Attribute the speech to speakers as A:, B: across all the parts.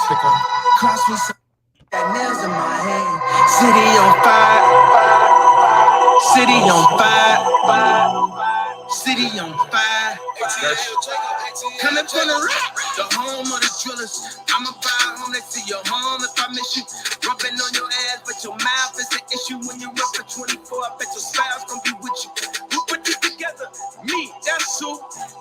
A: Cross me some got nails in my hand. City on fire. City on fire. City on fire. Coming from the home of the drillers. I'ma buy a home next to your home if I miss you. Rubbing on your ass, but your mouth is the issue. When you're up for 24, I bet your spouse gonna be with you. We put this together, me, that's who.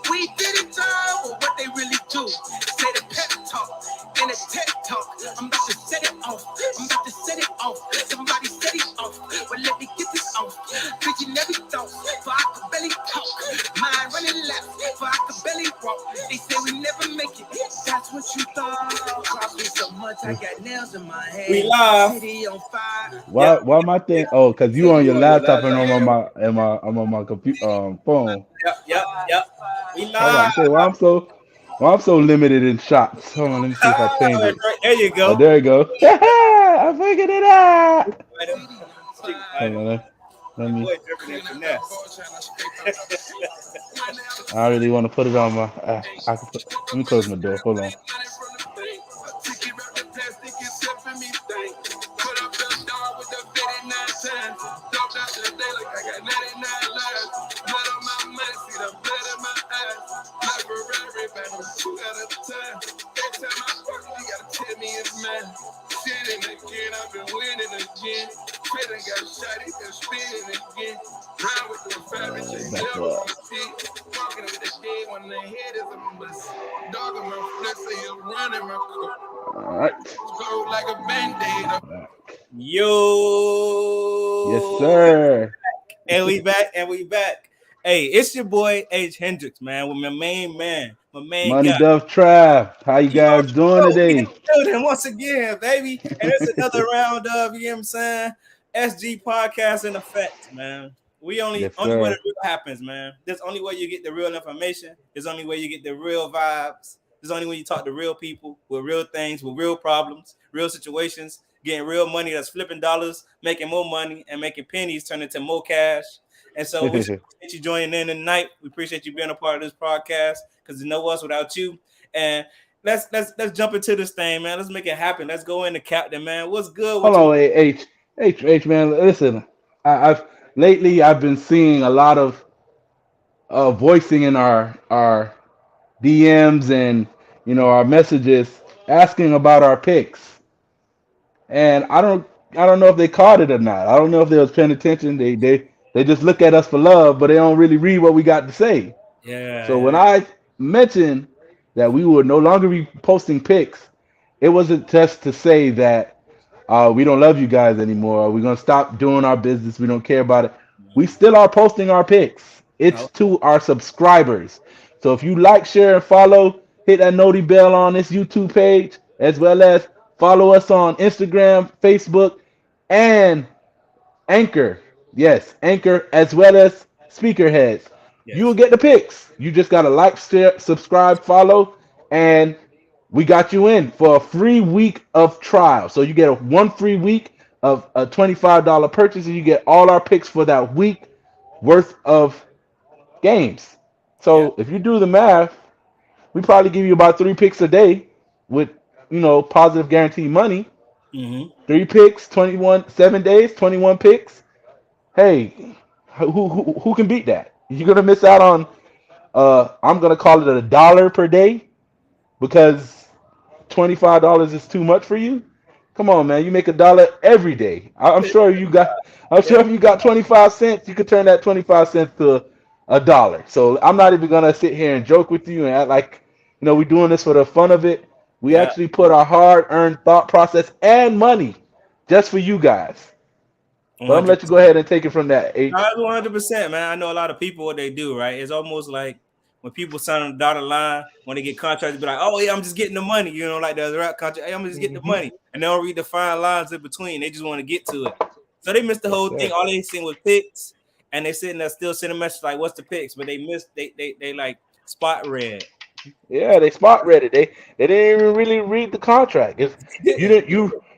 A: We did it all, but what they really do. Say the pep talk and the tech talk. I'm about to set it off. I'm about to set it off. Somebody set it off. Well, let me get this off. Visionary thoughts, for I could barely talk. Mind running left, for I could barely walk. They say we never make it. That's what you thought. Cost me so much, I got nails in my head.
B: We live.
A: City on fire.
C: Why my thing? Oh, because you on your laptop and I'm on my computer phone.
B: Yep. We
C: I was about
B: live.
C: to say why I'm so limited in shots. Hold on, let me see if I change it.
B: There you go.
C: Oh, there you go. I figured it out. Hold on, let me. I really want to put it on my. Let me close my door. Hold on. All right.
B: Yo.
C: Yes, sir.
B: And we back. Hey, it's your boy H. Hendricks, man, with my main man, my main
C: Money
B: guy.
C: Dove Trav. How you guys doing today?
B: And once again, baby. And it's another round of, you know what I'm saying? S.G.PODCAST in effect, man. We only way the real happens, man. There's only way you get the real information. There's only way you get the real vibes. There's only way you talk to real people with real things, with real problems, real situations, getting real money that's flipping dollars, making more money, and making pennies turn into more cash. And so we appreciate you joining in tonight. We appreciate you being a part of this podcast because you know us without you. And let's jump into this thing, man. Let's make it happen. Let's go into Captain, man. What's good?
C: Hold on, H, man. Listen, I've been seeing a lot of voicing in our DMs and our messages asking about our picks, and I don't know if they caught it or not. I don't know if they was paying attention. They just look at us for love, but they don't really read what we got to say.
B: Yeah.
C: So when I mentioned that we would no longer be posting picks, it wasn't just to say that we don't love you guys anymore. We're gonna stop doing our business. We don't care about it. We still are posting our picks. It's to our subscribers. So if you like, share, and follow, hit that noti bell on this YouTube page, as well as follow us on Instagram, Facebook, and Anchor. Yes, Anchor, as well as Speakerheads. Yes. You will get the picks. You just gotta like, share, subscribe, follow, and we got you in for a free week of trial. So you get one free week of a $25 purchase, and you get all our picks for that week worth of games. So if you do the math, we probably give you about 3 picks a day with positive guaranteed money. 3 picks, 7 days, 21 picks. Hey, who can beat that? You're gonna miss out on I'm gonna call it $1 per day because $25 is too much for you. Come on, man, you make $1 every day. I'm sure if you got 25 cents, you could turn that 25 cents to $1. So I'm not even gonna sit here and joke with you and act like we're doing this for the fun of it. We actually put our hard-earned thought process and money just for you guys. But I'm gonna let you go ahead and take it from that.
B: 100%, man. I know a lot of people what they do, right? It's almost like when people sign on the dotted line, when they get contracts, be like, "Oh yeah, I'm just getting the money," like the rap contract. Hey, I'm just getting the money, and they don't read the fine lines in between. They just want to get to it, so they missed the whole thing. All they seen was picks, and they sitting there still sending a message like, "What's the picks?" But they missed. They like spot read.
C: Yeah, they spot read it. They didn't even really read the contract.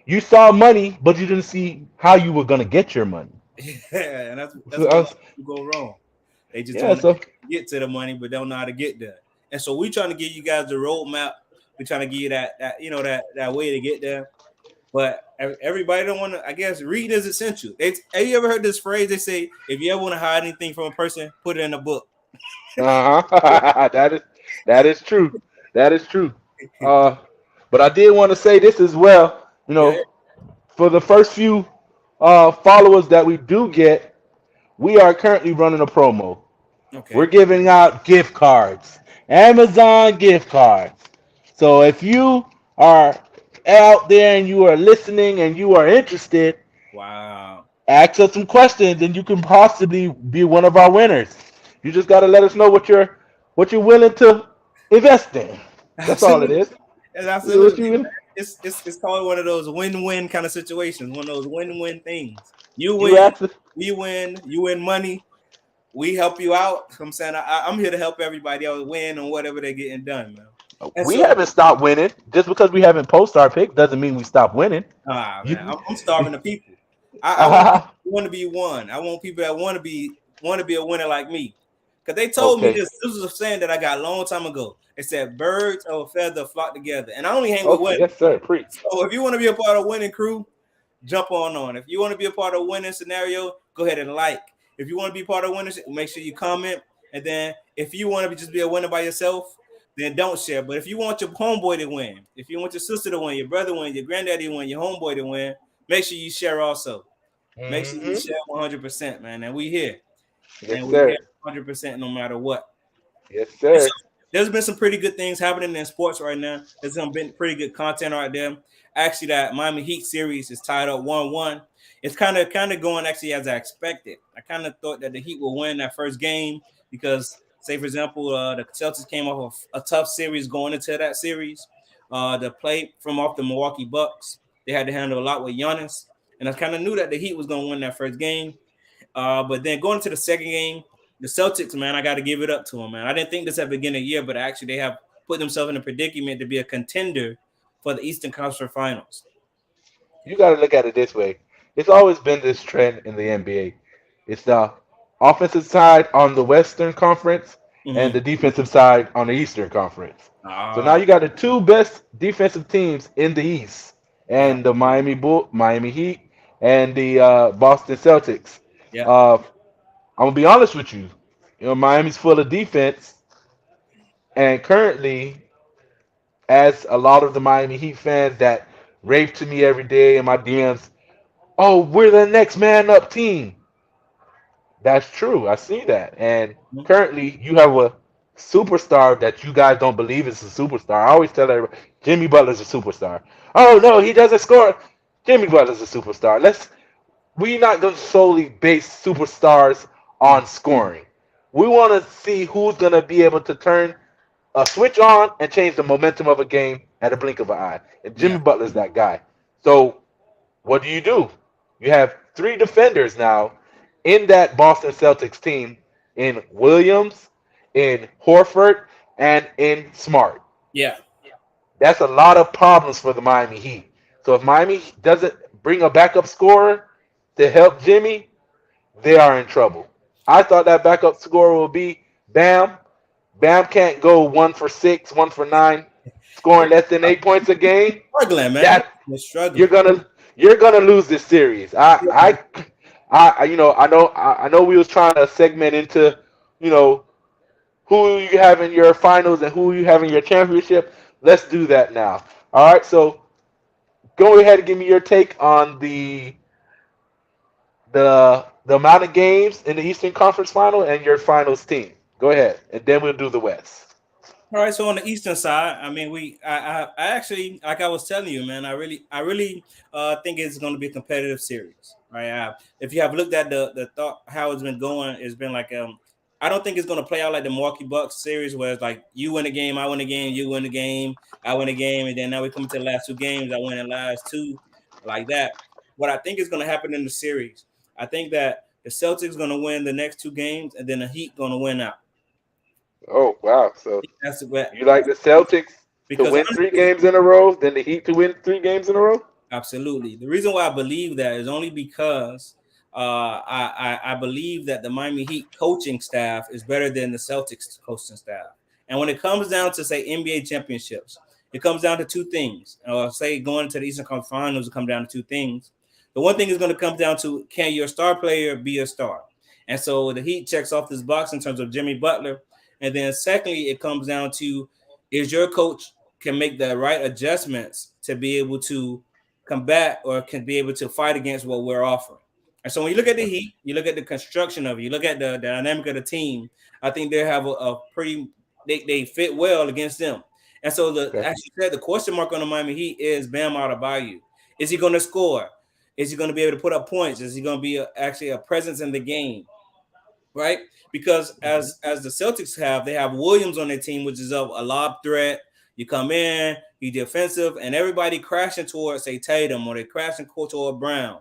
C: You saw money, but you didn't see how you were gonna get your money.
B: Yeah, and that's where you go wrong. They just want to get to the money, but don't know how to get there. And so we're trying to give you guys the roadmap we're trying to give you that that way to get there. But everybody don't want to. I guess reading is essential. Have you ever heard this phrase? They say if you ever want to hide anything from a person, put it in a book.
C: Uh-huh. That is true. That is true. Uh, but I did want to say this as well.
B: Yeah.
C: For the first few followers that we do get, we are currently running a promo. We're
B: Okay.
C: giving out gift cards, Amazon gift cards. So if you are out there and you are listening and you are interested,
B: Wow.
C: ask us some questions and you can possibly be one of our winners. You just got to let us know what you're willing to invest in. That's all it
B: Absolutely.
C: is. What
B: Absolutely.
C: you
B: It's called one of those win-win kind of situations. One of those win-win things. You
C: you
B: win,
C: ask us.
B: we win. You win money. We help you out. I'm saying I'm here to help everybody else win on whatever they're getting done, man. And
C: We
B: so,
C: haven't stopped winning. Just because we haven't posted our pick doesn't mean we stop winning.
B: man,
C: You,
B: I'm starving the people. I want
C: uh,
B: people who want to be one. I want people that want to be a winner like me. Because they told me
C: okay.
B: this. This was a saying that I got a long time ago. They said birds of a feather flock together. And I only hang with
C: Okay.
B: women.
C: Yes, sir. Preach.
B: So if you want to be a part of winning crew, jump on. If you want to be a part of winning scenario, go ahead and like. If you want to be part of winning, make sure you comment. And then if you want to just be a winner by yourself, then don't share. But if you want your homeboy to win, if you want your sister to win, your brother to win, your granddaddy to win, your homeboy to win, make sure you share also. Make sure you
C: Hmm.
B: share 100%, man. And we here.
C: Yes,
B: And we here
C: sir.
B: 100% no matter what.
C: Yes,
B: And so
C: sir.
B: there's been some pretty good things happening in sports right now. There's some been pretty good content right there. Actually, that Miami Heat series is tied up 1-1. It's kind of going actually as I expected. I kind of thought that the Heat will win that first game because, say for example, the Celtics came off of a tough series going into that series. The play from off the Milwaukee Bucks, they had to handle a lot with Giannis, and I kind of knew that the Heat was going to win that first game. But then going into the second game, the Celtics, man, I got to give it up to them, man. I didn't think this at the beginning of the year, but actually they have put themselves in a predicament to be a contender for the Eastern Conference Finals.
C: You got to look at it this way. It's always been this trend in the NBA. It's the offensive side on the Western Conference and
B: Mm-hmm.
C: the defensive side on the Eastern Conference. So now
B: Ah,
C: you got the two best defensive teams in the East,
B: yeah,
C: and the Miami Heat, and the Boston Celtics.
B: yeah,
C: Uh, I'm gonna be honest with you. Miami's full of defense, and currently, as a lot of the Miami Heat fans that rave to me every day in my DMs, oh, we're the next man up team. That's true. I see that. And
B: mhm,
C: currently, you have a superstar that you guys don't believe is a superstar. I always tell everybody, Jimmy Butler's a superstar. Oh no, he doesn't score. Jimmy Butler's a superstar. We're not going to solely base superstars
B: mhm.
C: on scoring. We want to see who's going to be able to turn a switch on and change the momentum of a game at a blink of an eye. And
B: Yeah,
C: Jimmy Butler's that guy. So what do? You have three defenders now in that Boston Celtics team in Williams, in Horford, and in Smart.
B: yeah,
C: That's a lot of problems for the Miami Heat. So if Miami doesn't bring a backup scorer to help Jimmy, they are in trouble. I thought that backup scorer would be Bam. Bam can't go 1 for 6, 1 for 9,
B: yeah.
C: scoring less than 8 points a game.
B: Struggling, man.
C: That
B: They're
C: you're
B: struggling.
C: gonna you're gonna lose this series. I know we was trying to segment into you know who you have in your finals and who you have in your championship. Let's do that now. All right, so go ahead and give me your take on the amount of games in the Eastern Conference Final and your finals team. Go ahead, and then we'll do the West.
B: All right, so on the eastern side, I mean, I actually, like I was telling you, man, I really think it's going to be a competitive series, right? If you have looked at the thought how it's been going, it's been like I don't think it's going to play out like the Milwaukee Bucks series, where it's like you win a game, I win a game, you win a game, I win a game, and then now we come to the last two games, I win the last two, like that. What I think is going to happen in the series, I think that the Celtics going to win the next two games, and then the Heat going to win out.
C: Oh wow! So
B: That's what
C: you like the Celtics to
B: because
C: win three
B: honestly,
C: games in a row, then the Heat to win 3 games in a row?
B: absolutely. The reason why I believe that is only because I believe that the Miami Heat coaching staff is better than the Celtics coaching staff. And when it comes down to say NBA championships, it comes down to two things. Say going to the Eastern Conference Finals, it comes down to two things. The one thing is going to come down to, can your star player be a star? And so the Heat checks off this box in terms of Jimmy Butler. And then secondly, it comes down to, is your coach can make the right adjustments to be able to combat or can be able to fight against what we're offering. And so when you look at the Heat, you look at the construction of it, you look at the dynamic of the team, I think they have a pretty they fit well against them. And so as you said, the question mark on the Miami Heat is Bam Adebayo. Is he going to score? Is he going to be able to put up points? Is he going to be actually a presence in the game? Right? Because as the Celtics have, they have Williams on their team, which is a lob threat. You come in, you defensive, and everybody crashing towards, say, Tatum, or they crashing toward Brown.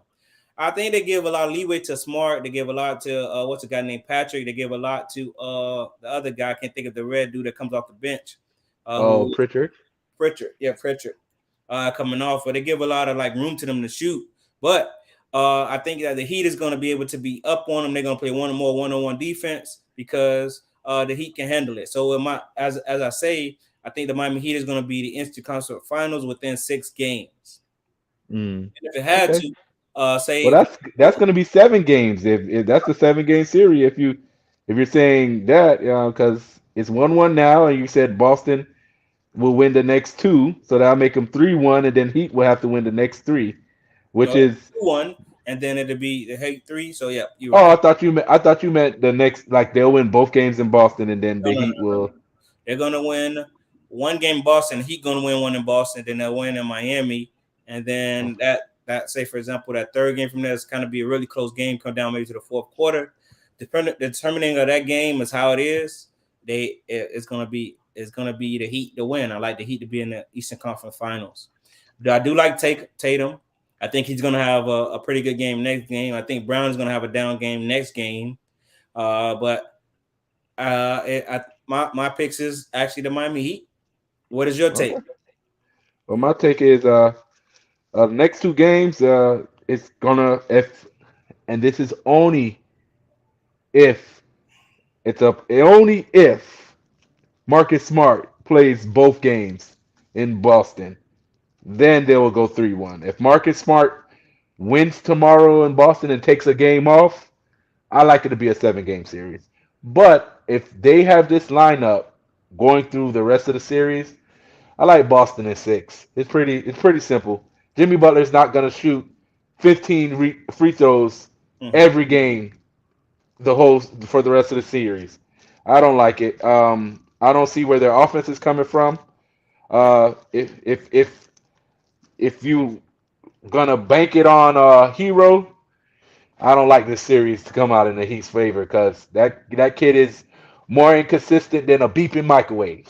B: I think they give a lot of leeway to Smart. They give a lot to what's a guy named Patrick. They give a lot to the other guy. I can't think of the red dude that comes off the bench.
C: Pritchard.
B: Pritchard. Coming off, but they give a lot of like room to them to shoot. But I think that the Heat is going to be able to be up on them. They're going to play more one-on-one defense because the Heat can handle it. So as I say, I think the Miami Heat is going to be the Eastern Conference Finals within 6 games. And if it had to.
C: Well, that's going to be 7 games. If that's a 7-game series, if you're saying that, because it's 1-1 now, and you said Boston will win the next 2, so that'll make them 3-1, and then Heat will have to win the next 3, which is
B: 2-1, and then it'll be the Heat 3. So yeah, you.
C: Oh, I thought you meant the next, like they'll win both games in Boston, and then the Heat will.
B: They're gonna win 1 game in Boston. Heat gonna win 1 in Boston. Then they'll win in Miami, and then that say, for example, that 3rd game from there is kind of be a really close game, come down maybe to the 4th quarter. The determining of that game is how it is. It's gonna be the Heat to win. I like the Heat to be in the Eastern Conference Finals. I do like Tatum. I think he's gonna have a pretty good game next game. I think Brown is gonna have a down game next game. But my picks is actually the Miami Heat. What is your take?
C: Okay. Well, my take is next 2 games, it's gonna and this is only if only if Marcus Smart plays both games in Boston, then they will go 3-1. If Marcus Smart wins tomorrow in Boston and takes a game off, I like it to be a 7-game series. But if they have this lineup going through the rest of the series, I like Boston in 6. It's pretty simple. Jimmy Butler's not going to shoot 15 free throws every game for the rest of the series. I don't like it. I don't see where their offense is coming from. If you gonna bank it on Hero, I don't like this series to come out in the Heat's favor because that kid is more inconsistent than a beeping microwave.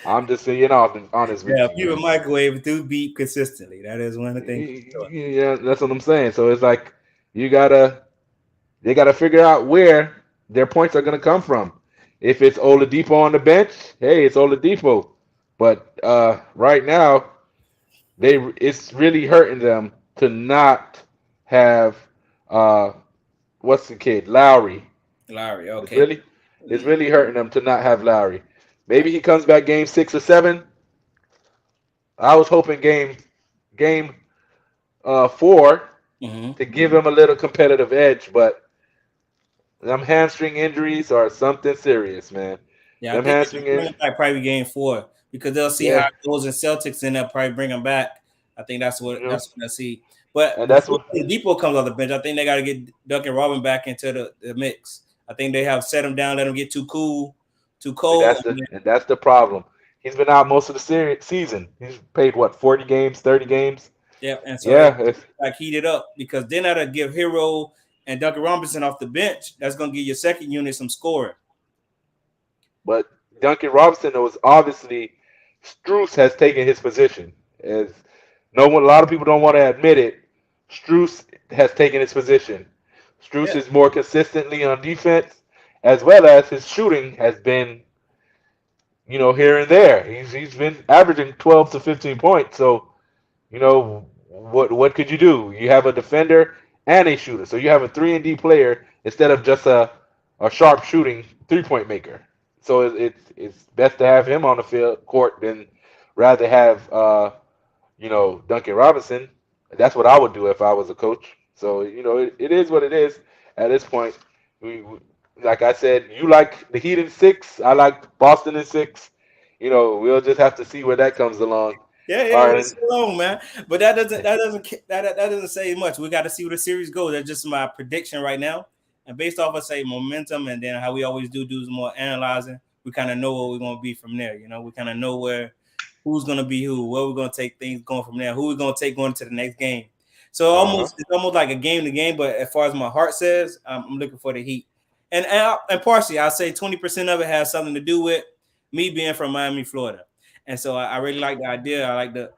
C: I'm just saying, honest with you.
B: Yeah, people microwave do beep consistently. That is one of the things.
C: Yeah, that's what I'm saying. So it's like they gotta figure out where their points are gonna come from. If it's Oladipo on the bench, hey, it's Oladipo. But right now, it's really hurting them to not have what's the kid, Lowry.
B: Lowry, okay.
C: It's really hurting them to not have Lowry. Maybe he comes back game 6 or 7. I was hoping game 4 to give him a little competitive edge, but them hamstring injuries are something serious, man.
B: Yeah, I think bring back probably game 4 because they'll see how it goes in Celtics and they'll probably bring him back. I think that's what I see. But
C: that's what
B: Depot comes off the bench. I think they got to get Duncan Robin back into the mix. I think they have set him down, let him get too cold.
C: And that's the problem. He's been out most of the season. He's played 40 games, 30 games.
B: Yeah, and so it's like heated up because then that'll give Hero and Duncan Robinson off the bench. That's gonna give your second unit some scoring.
C: But Duncan Robinson was obviously Strus has taken his position. As a lot of people don't want to admit it, Strus has taken his position. Strus is more consistently on defense, as well as his shooting has been, here and there. He's been averaging 12 to 15 points. So, what could you do? You have a defender and a shooter. So you have a 3-and-D player instead of just a sharp shooting 3-point maker. So it's best to have him on the field court than rather have Duncan Robinson. That's what I would do if I was a coach. So it is what it is at this point. We like I said, you like the Heat in 6. I like Boston in 6. We'll just have to see where that comes along.
B: Yeah,
C: All
B: we'll
C: right.
B: see along, man. But that doesn't say much. We got to see where the series goes. That's just my prediction right now. And based off of say momentum, and then how we always do some more analyzing. We kind of know where we're gonna be from there. We kind of know who's gonna be who, where we're gonna take things going from there, who we're gonna take going to the next game. So
C: Uh-huh.
B: it's almost like a game to game. But as far as my heart says, I'm looking for the Heat. And partially, I'll say 20% of it has something to do with me being from Miami, Florida. And so I really like the idea. I like the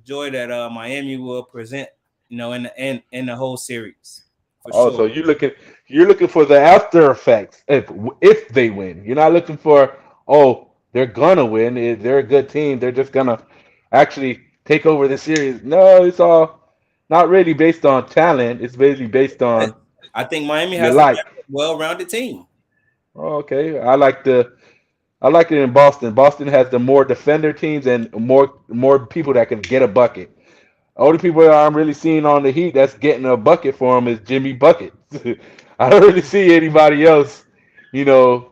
B: joy that Miami will present, in the whole series for
C: Oh,
B: sure.
C: so you're looking for the after effects if they win. You're not looking for, oh, they're gonna win. They're a good team. They're just gonna actually take over the series. No, it's all not really based on talent. It's basically based on
B: I think Miami
C: your
B: has the
C: like.
B: better, well-rounded team.
C: Oh, okay, I like it in Boston. Boston has the more defender teams and more people that can get a bucket. Only people that I'm really seeing on the Heat that's getting a bucket for him is Jimmy Bucket. I don't really see anybody else, you know,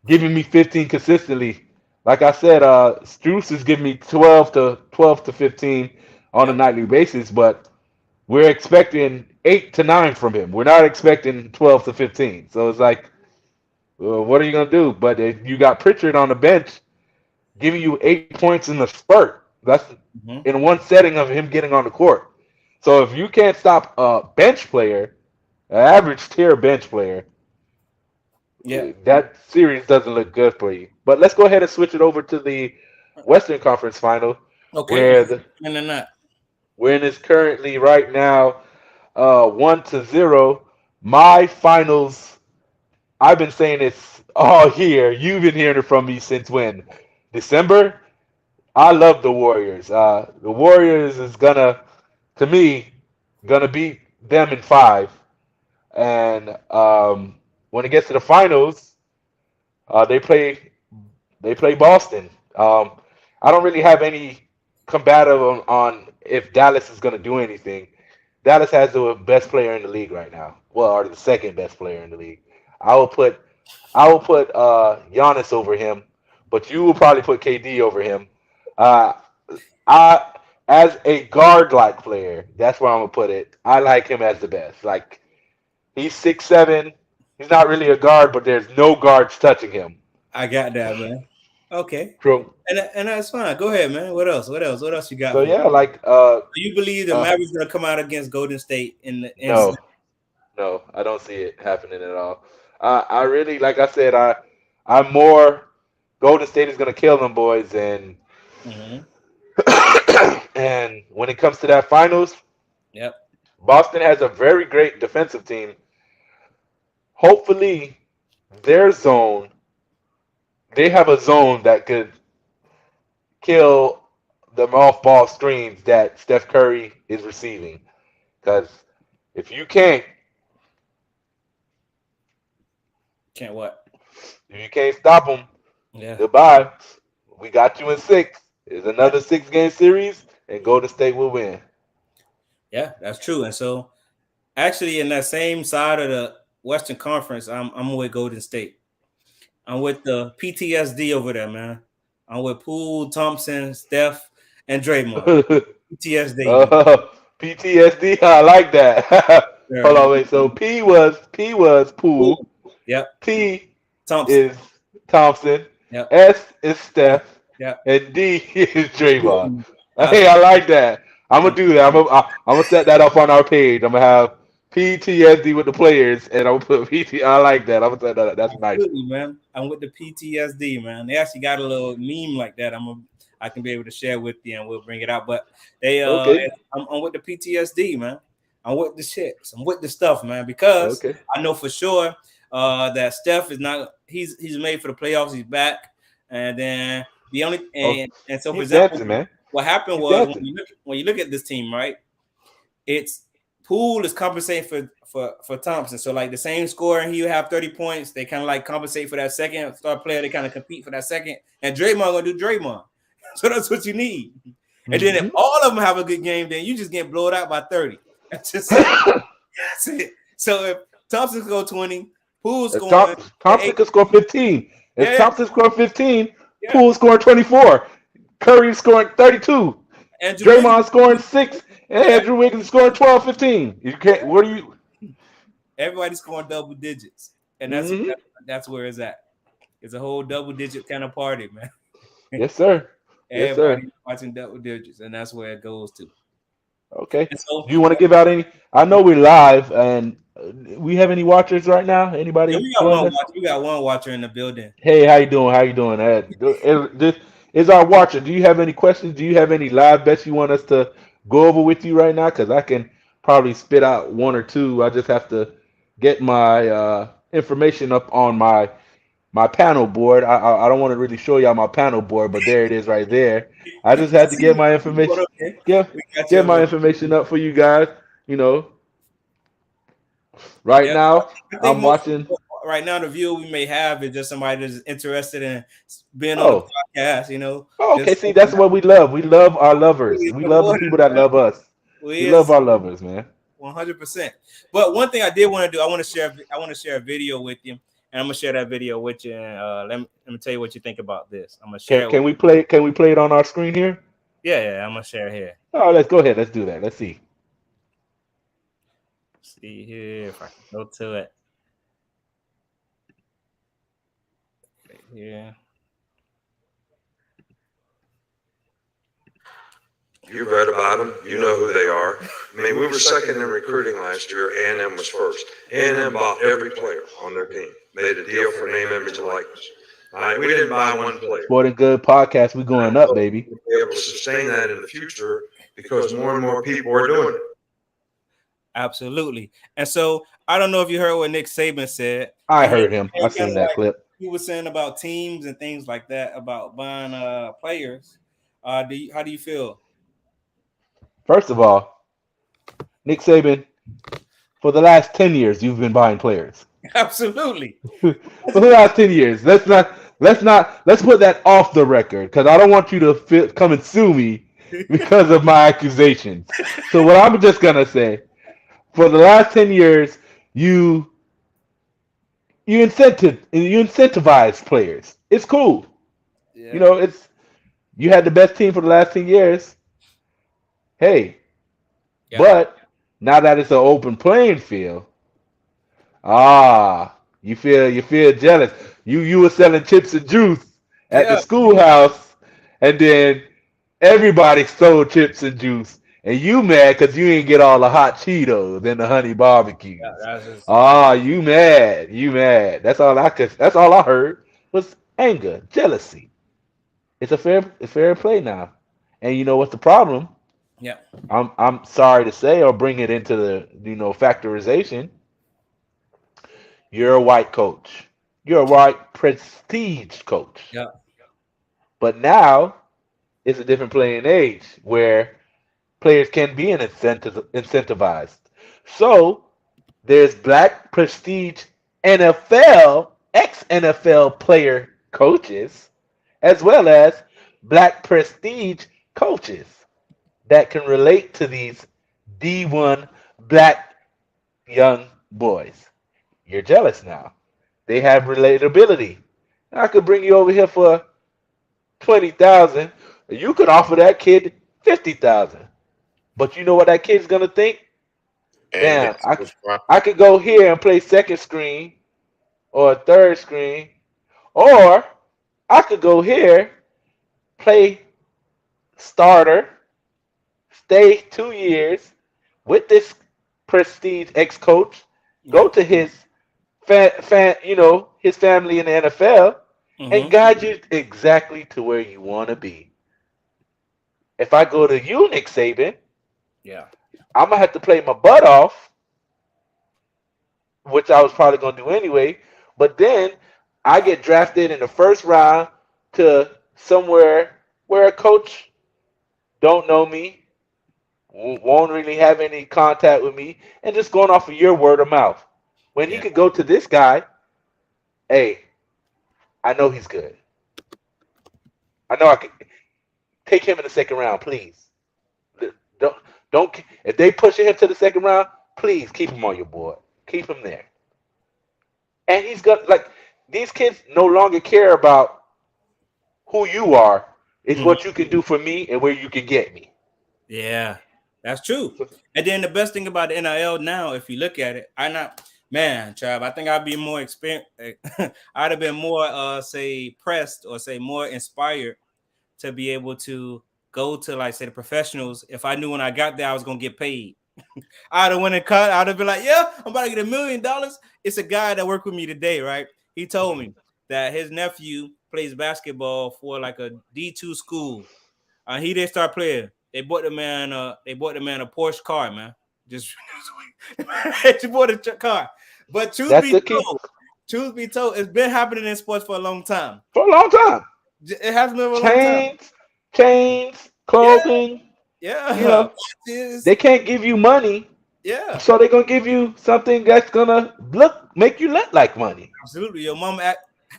C: giving me 15 consistently. Like I said, Strus is giving me 12 to 15 on a
B: Yep.
C: nightly basis, but we're expecting 8 to 9 from him. We're not expecting 12 to 15. So it's like, well, what are you gonna do? But if you got Pritchard on the bench giving you 8 points in the spurt, that's
B: Mhm.
C: in one setting of him getting on the court. So if you can't stop a bench player, an average tier bench player,
B: Yeah.
C: that series doesn't look good for you. But let's go ahead and switch it over to the Western Conference Final,
B: Okay.
C: where the
B: And then that.
C: win is currently right now 1-0. My finals, I've been saying this all year. You've been hearing it from me since when? December? I love the Warriors. The Warriors is to me, gonna beat them in 5. And when it gets to the finals, they play Boston. I don't really have any combative on if Dallas is gonna do anything. Dallas has the best player in the league right now. Well, or the second best player in the league. I will put I will put Giannis over him, but you will probably put KD over him. Uh, I as a guard like player, that's where I'm gonna put it. I like him as the best. Like he's 6'7". He's not really a guard, but there's no guards touching him.
B: I got that, man. Okay.
C: True.
B: And that's fine. Go ahead, man. What else? What else? What else you got
C: So
B: for me?
C: yeah, like
B: Do you believe the
C: uh
B: Mavericks gonna come out against Golden State in
C: no, no, I don't see it happening at all. I really, like I said, I'm more Golden State is gonna kill them boys, and
B: Mhm.
C: and when it comes to that finals,
B: Yep.
C: Boston has a very great defensive team. Hopefully, their zone, they have a zone that could kill the off-ball screens that Steph Curry is receiving. Because if you can't,
B: Can't what?
C: if you can't stop them,
B: Yeah.
C: goodbye. We got you in 6. It's
B: Yeah.
C: another 6-game series, and Golden State will win.
B: Yeah, that's true. And so actually in that same side of the Western Conference, I'm with Golden State. I'm with the PTSD over there, man. I'm with Poole, Thompson, Steph, and Draymond. PTSD, man.
C: PTSD. I like that.
B: Yeah,
C: Hold
B: man.
C: on, wait. So P was
B: Poole.
C: Pool.
B: Yep.
C: T
B: Thompson.
C: is Thompson.
B: Yep.
C: S is
B: Steph.
C: Steph,
B: Yep.
C: and D is Draymond.
B: Draymond.
C: Hey, I like that. I'm gonna
B: Mm,
C: do that. I'm gonna set that up on our page. I'm gonna have PTSD with the players, and I'm gonna put PT. I like that. I'm gonna set that up. That's nice.
B: absolutely, man. I'm with the PTSD, man. They actually got a little meme like that. I can be able to share with you, and we'll bring it out. But they
C: Okay.
B: I'm with the PTSD, man. I'm with the shits. I'm with the stuff, man, because
C: Okay.
B: I know for sure that Steph is not. He's made for the playoffs. He's back, and then the only
C: Oh,
B: and so for
C: he's
B: example,
C: dancing, man.
B: what happened
C: He's
B: was
C: dancing.
B: when you look at this team, right? It's Poole is compensating for Thompson. So like the same score, and he would have 30 points. They kind of like compensate for that second star player. They kind of compete for that second. And Draymond gonna do Draymond. So that's what you need. And then if all of them have a good game, then you just get blown out by 30. That's just it. That's it. So if Thompson go 20, Poole scoring.
C: Thompson could score 15. If
B: Yeah.
C: Thompson scored 15,
B: Yeah.
C: Poole scoring 24. Curry scoring 32.
B: Andrew
C: Draymond
B: Wiggins,
C: scoring 6. And Andrew Wiggins scoring 12, 15. You can't. What do you?
B: everybody's scoring double digits, and that's where it's at. It's a whole double digit kind of party, man.
C: Yes, sir. Yes, sir.
B: Everybody watching double digits, and that's where it goes to.
C: Okay.
B: So,
C: Do you want to give out any? I know we're live, and we have any watchers right now? Anybody?
B: yeah, we got one watcher in the building.
C: Hey, how you doing? How you doing? This is our watcher. Do you have any questions? Do you have any live bets you want us to go over with you right now? Because I can probably spit out one or two. I just have to get my information up on my panel board. I don't want to really show y'all my panel board, but there it is right there. I just had to get my information. Get my information up for you guys. You know, right now I'm watching.
B: Right now, the view we may have is just somebody that's interested in being on the podcast. You know.
C: Oh, okay. See, that's what we love. We love our lovers. We love the people that love us. We love our lovers, man.
B: 100%. But one thing I did want to do, I want to share a video with you, and I'm gonna share that video with you. And let me tell you what you think about this. I'm gonna share.
C: Can we play it on our screen here?
B: Yeah, I'm gonna share here.
C: Oh, let's go ahead. Let's do that. Let's see.
B: See here if I can go to it. Right here.
D: You read about them. You know who they are. I mean, we were second in recruiting last year. A&M was first. A&M bought every player on their team. Made a deal for name, image, and likeness. All right, we didn't buy one player.
C: Sporting Good Podcast, we going up, baby.
D: We'll be able to sustain that in the future because more and more people are doing it.
B: Absolutely. And so I don't know if you heard what Nick Saban said.
C: I heard him. I seen that clip.
B: He was saying about teams and things like that, about buying players. How do you feel?
C: First of all, Nick Saban, for the last 10 years, you've been buying players.
B: Absolutely.
C: For the last 10 years. Let's put that off the record because I don't want you to come and sue me because of my accusations. So what I'm just going to say, for the last 10 years, you incentivize players. It's cool. Yeah. You know, you had the best team for the last 10 years. Hey, yeah. But now that it's an open playing field, you feel jealous. You were selling chips and juice at the schoolhouse, and then everybody sold chips and juice, and you mad because you didn't get all the hot Cheetos and the honey barbecues. You mad. That's all I heard was anger, jealousy. It's a fair play now, and you know what's the problem?
B: Yeah,
C: I'm sorry to say, or bring it into the factorization. You're a white coach. You're a white prestige coach.
B: Yeah.
C: But now it's a different playing age where players can be incentivized. So there's black prestige NFL, ex-NFL player coaches, as well as black prestige coaches that can relate to these D1 black young boys. You're jealous now. They have relatability. I could bring you over here for $20,000. You could offer that kid $50,000. But you know what that kid's gonna think? Damn, I could go here and play second screen or third screen, or I could go here, play starter, stay 2 years with this prestige ex-coach, go to his his family in the NFL, and guide you exactly to where you want to be. If I go to you, Nick Saban, I'm gonna have to play my butt off, which I was probably gonna do anyway. But then I get drafted in the first round to somewhere where a coach don't know me, won't really have any contact with me, and just going off of your word of mouth. When he
B: Yeah,
C: could go to this guy, hey, I know he's good. I know I could take him in the second round, please. Don't don't if they pushing him to the second round, please keep him on your board. Keep him there. And he's got like these kids no longer care about who you are. It's
B: mhm.
C: what you can do for me and where you can get me.
B: Yeah, that's true. And then the best thing about the NIL now, if you look at it, I not man, Trav, I think I'd be more experienced. I'd have been more, say, pressed or say more inspired to be able to go to like say the professionals. If I knew when I got there I was gonna get paid, I'd have went and cut. I'd have been like, yeah, I'm about to get $1 million. It's a guy that worked with me today, right? He told me that his nephew plays basketball for like a D2 school. He didn't start playing. They bought the man. They bought the man a Porsche car, man. Just they bought a car. But
C: That's the key
B: truth be told, it's been happening in sports for a long time.
C: for a long time.
B: It has been for a long time.
C: Chains, chains,
B: Yeah,
C: clothing. You
B: yeah,
C: know,
B: watches,
C: they can't give you money,
B: yeah.
C: so they're gonna give you something that's gonna make you look like money.
B: Absolutely. Your mom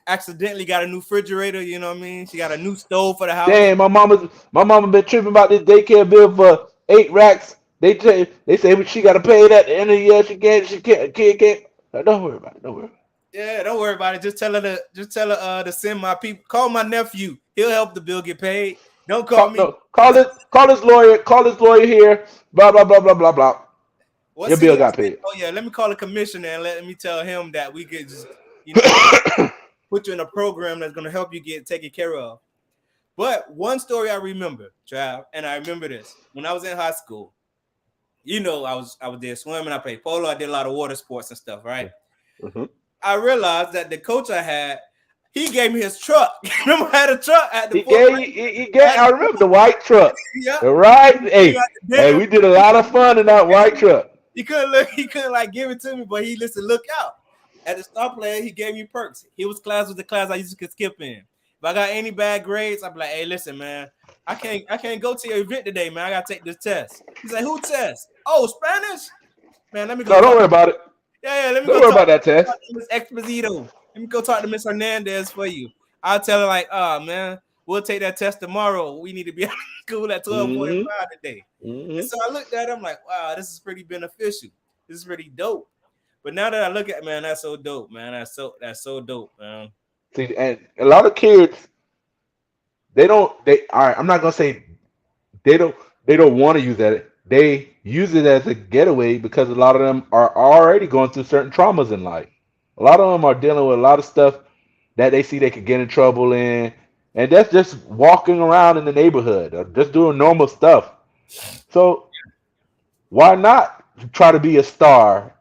B: accidentally got a new refrigerator. You know what I mean? She got a new stove for the house.
C: Damn, my mama been tripping about this daycare bill for 8 racks. They say she got to pay it at the end of the year. She can't. Kid can't. Don't worry about it. Don't worry. About
B: Yeah, don't worry about it. Just tell her to send my people. Call my nephew. He'll help the bill get paid. Don't
C: it.
B: call me.
C: No, call his lawyer. Call his lawyer here. Blah blah blah blah blah blah.
B: What
C: Your bill
B: city I
C: got
B: stay?
C: paid.
B: Oh yeah, let me call the commissioner and let me tell him that we could just, you know, put you in a program that's gonna help you get taken care of. But one story I remember, child, and I remember this when I was in high school. You know, I was there swimming. I played polo. I did a lot of water sports and stuff. Right.
C: Mhm.
B: I realized that the coach I had, he gave me his truck. Remember, I had a truck at the
C: He
B: fourth
C: gave.
B: grade.
C: He
B: I
C: gave.
B: had
C: I remember the white truck.
B: yeah.
C: The right.
B: We got
C: Hey,
B: the
C: hey,
B: dinner.
C: we did a lot of fun in that white truck.
B: He couldn't look. He couldn't like give it to me, but he listened. Look out at the stop play. He gave me perks. He was class with the class I used to skip in. If I got any bad grades, I'd be like, "Hey, listen, man, I can't go to your event today, man. I gotta take this test." He's like, "Who test? Oh, Spanish, man. Let me go
C: No, don't
B: talk.
C: worry about it.
B: Yeah, let me
C: Don't
B: go
C: worry
B: talk
C: about that
B: talk
C: test.
B: to Miss Exposito. Let me go talk to Miss Hernandez for you. I'll tell her like, oh man, we'll take that test tomorrow. We need to be out of school at 12:45
C: Hmm.
B: today." And
C: Hmm.
B: so I looked at him like, wow, this is pretty beneficial. This is pretty dope. But now that I look at it, man, that's so dope, man. That's so dope, man.
C: See, and a lot of kids, they don't. They all right. I'm not gonna say they don't. They don't want to use that. They use it as a getaway because a lot of them are already going through certain traumas in life. A lot of them are dealing with a lot of stuff that they see they could get in trouble in, and that's just walking around in the neighborhood or just doing normal stuff. So why not try to be a star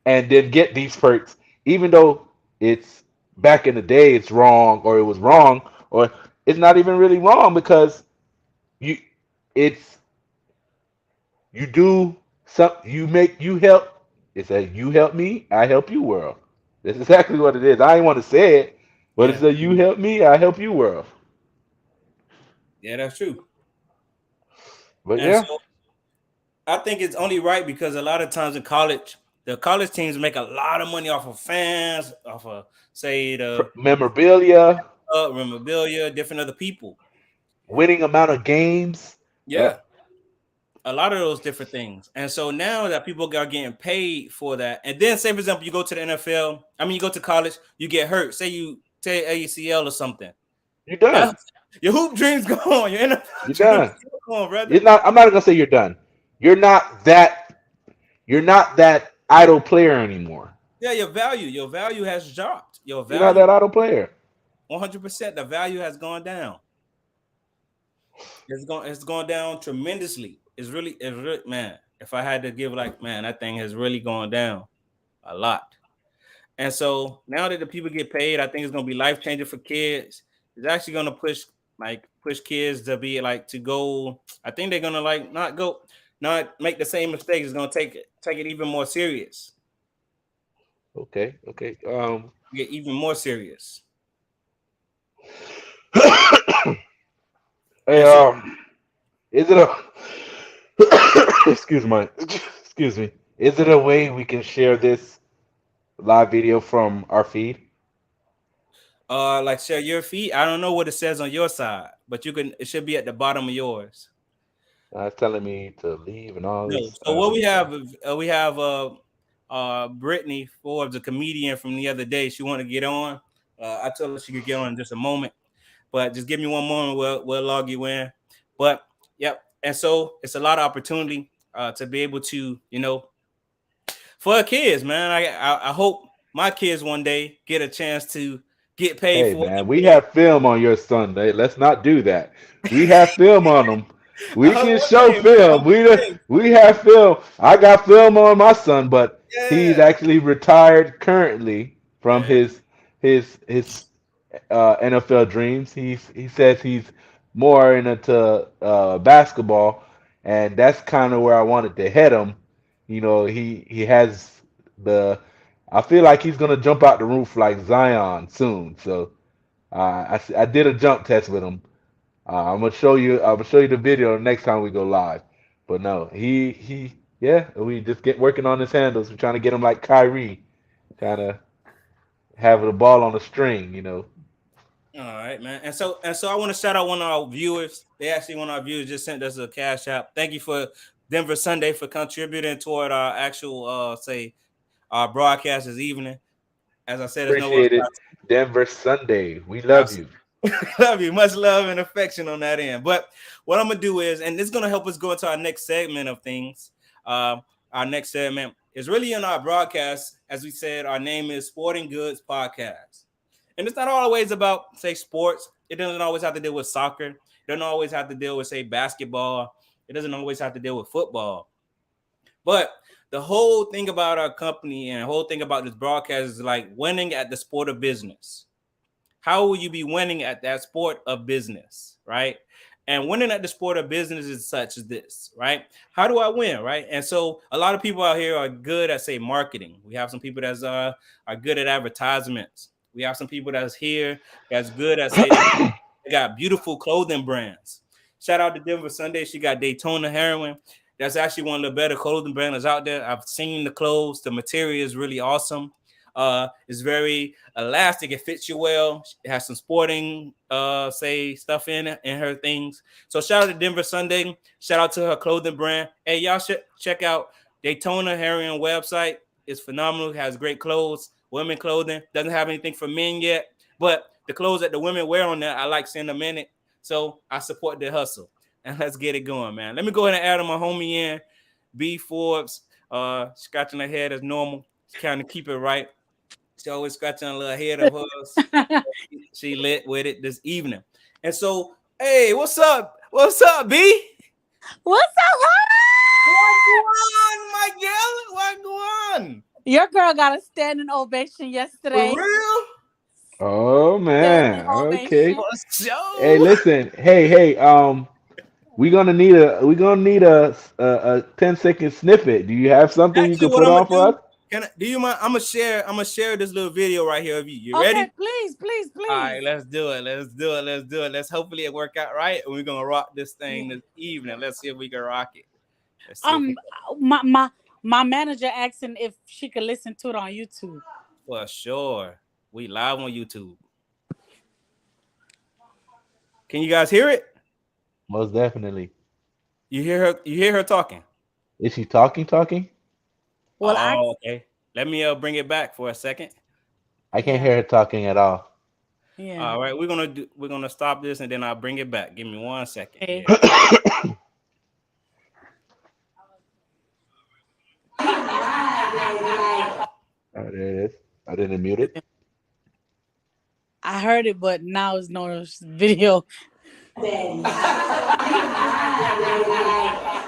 C: and then get these perks, even though it's back in the day it's wrong or it was wrong or it's not even really wrong because you it's you do some you help. It's a you help me, I help you world. That's exactly what it is. I ain't want to say it, but it's
B: Yeah,
C: a you help me, I help you world.
B: yeah, that's true.
C: But
B: And
C: yeah,
B: so I think it's only right because a lot of times in college, the college teams make a lot of money off of fans, off of say the
C: memorabilia,
B: memorabilia, different other people.
C: winning amount of games. Uh,
B: Yeah, a lot of those different things. And so now that people are getting paid for that, and then say for example, you go to the NFL, I mean you go to college, you get hurt, say you tear ACL or something.
C: you're done.
B: That your hoop dreams gone, your NFL
C: You're
B: dreams
C: done.
B: gone, brother.
C: You're not. I'm not gonna say you're done. You're not that. You're not that idle player anymore.
B: Yeah, your value has dropped. Your
C: You're not
B: value,
C: that idle player.
B: 100%, the value has gone down. It's gone down tremendously. It's really, man. If I had to give like, man, that thing has really gone down a lot. And so now that the people get paid, I think it's gonna be life changing for kids. It's actually gonna push kids to be like to go. I think they're gonna like not make the same mistakes. It's gonna take it even more serious.
C: Okay. Okay.
B: Get even more serious.
C: Hey,
B: And so
C: is it a? Excuse me. Is it a way we can share this live video from our feed?
B: Like share your feed. I don't know what it says on your side, but you can. It should be at the bottom of yours.
C: It's telling me to leave and all
B: No.
C: this
B: So what
C: other
B: we
C: stuff.
B: have, Brittany Forbes, a comedian from the other day. She wanted to get on. I told her she could get on in just a moment, but just give me one moment. We'll log you in. But yep. And so it's a lot of opportunity to be able to, for our kids, man. I hope my kids one day get a chance to get paid
C: Hey
B: for what
C: man, we
B: they
C: have film on your Sunday. Let's not do that. We have film on them.
B: I
C: We
B: hope
C: can
B: one
C: show
B: day, man. I
C: film.
B: hope one day.
C: We have film. I got film on my son, but he's
B: Yeah.
C: actually retired currently from
B: Yeah.
C: his NFL dreams. He says he's more into basketball, and that's kind of where I wanted to head him. He has the. I feel like he's gonna jump out the roof like Zion soon. So I did a jump test with him. I'm gonna show you. I'm gonna show you the video next time we go live. But no, yeah. We just get working on his handles. We're trying to get him like Kyrie, trying to have the ball on the string.
B: All right, man. And so I want to shout out one of our viewers. One of our viewers just sent us a cash app. Thank you for Denver Sunday for contributing toward our actual our broadcast this evening. As I said, there's no
C: Appreciate it, Denver Sunday. We love
B: else.
C: you.
B: Love you. Much love and affection on that end. But what I'm gonna do is, and this is gonna help us go into our next segment of things. Our next segment is really in our broadcast. As we said, our name is Sporting Goods Podcast. And it's not always about, say, sports. It doesn't always have to deal with soccer. It doesn't always have to deal with, say, basketball. It doesn't always have to deal with football. But the whole thing about our company and the whole thing about this broadcast is like winning at the sport of business. How will you be winning at that sport of business, right? And winning at the sport of business is such as this, right? How do I win, right? And so a lot of people out here are good at, say, marketing. We have some people that are good at advertisements. We have some people that's here that's good at, say, they got beautiful clothing brands. Shout out to Denver Sunday. She got Daytona Heroin. That's actually one of the better clothing brands out there. I've seen the clothes. The material is really awesome. It's very elastic. It fits you well. It has some sporting, say, stuff in her things. So shout out to Denver Sunday. Shout out to her clothing brand. Hey, y'all should check out Daytona Heroin website. It's phenomenal. It has great clothes, women clothing. Doesn't have anything for men yet, but the clothes that the women wear on there, I like seeing them in it. So I support the hustle. And let's get it going, man. Let me go ahead and add my homie in. B Forbes, scratching her head as normal. Kind of keep it right. She always scratching a little head of hers. She lit with it this evening. And so, hey, what's up? What's up, B?
E: What's up,
B: What on, my girl? What on?
E: your girl got a standing ovation
B: For
E: yesterday.
B: real?
C: Oh
E: Standing
C: man. Okay.
E: ovation.
B: For
C: Hey,
B: sure.
C: listen. Hey. We're gonna need a 10-second snippet. Do you have something you
B: Actually,
C: can
B: what
C: put
B: I'm gonna
C: on for us?
B: do? Do you mind? I'm gonna share this little video right here of you. You
E: Okay,
B: ready?
E: please,
B: All right,
E: please.
B: let's do it. Let's do it. Let's do it. Let's hopefully it work out right, and we're gonna rock this thing this evening. Let's see if we can rock it. Let's see if we
E: Um, my manager asking if she could listen to it on YouTube.
B: for sure. We live on YouTube. Can you guys hear it?
C: Most definitely.
B: You hear her? You hear her talking?
C: Is she talking? Talking?
E: Well, I
B: Oh, okay. Let me bring it back for a second.
C: I can't
E: yeah,
C: hear her talking at all.
E: yeah.
B: All right, we're gonna stop this and then I'll bring it back. Give me 1 second
E: Okay.
B: here.
C: Oh, there it is. I didn't mute it.
E: I heard it, but now it's no video.
F: Daddy.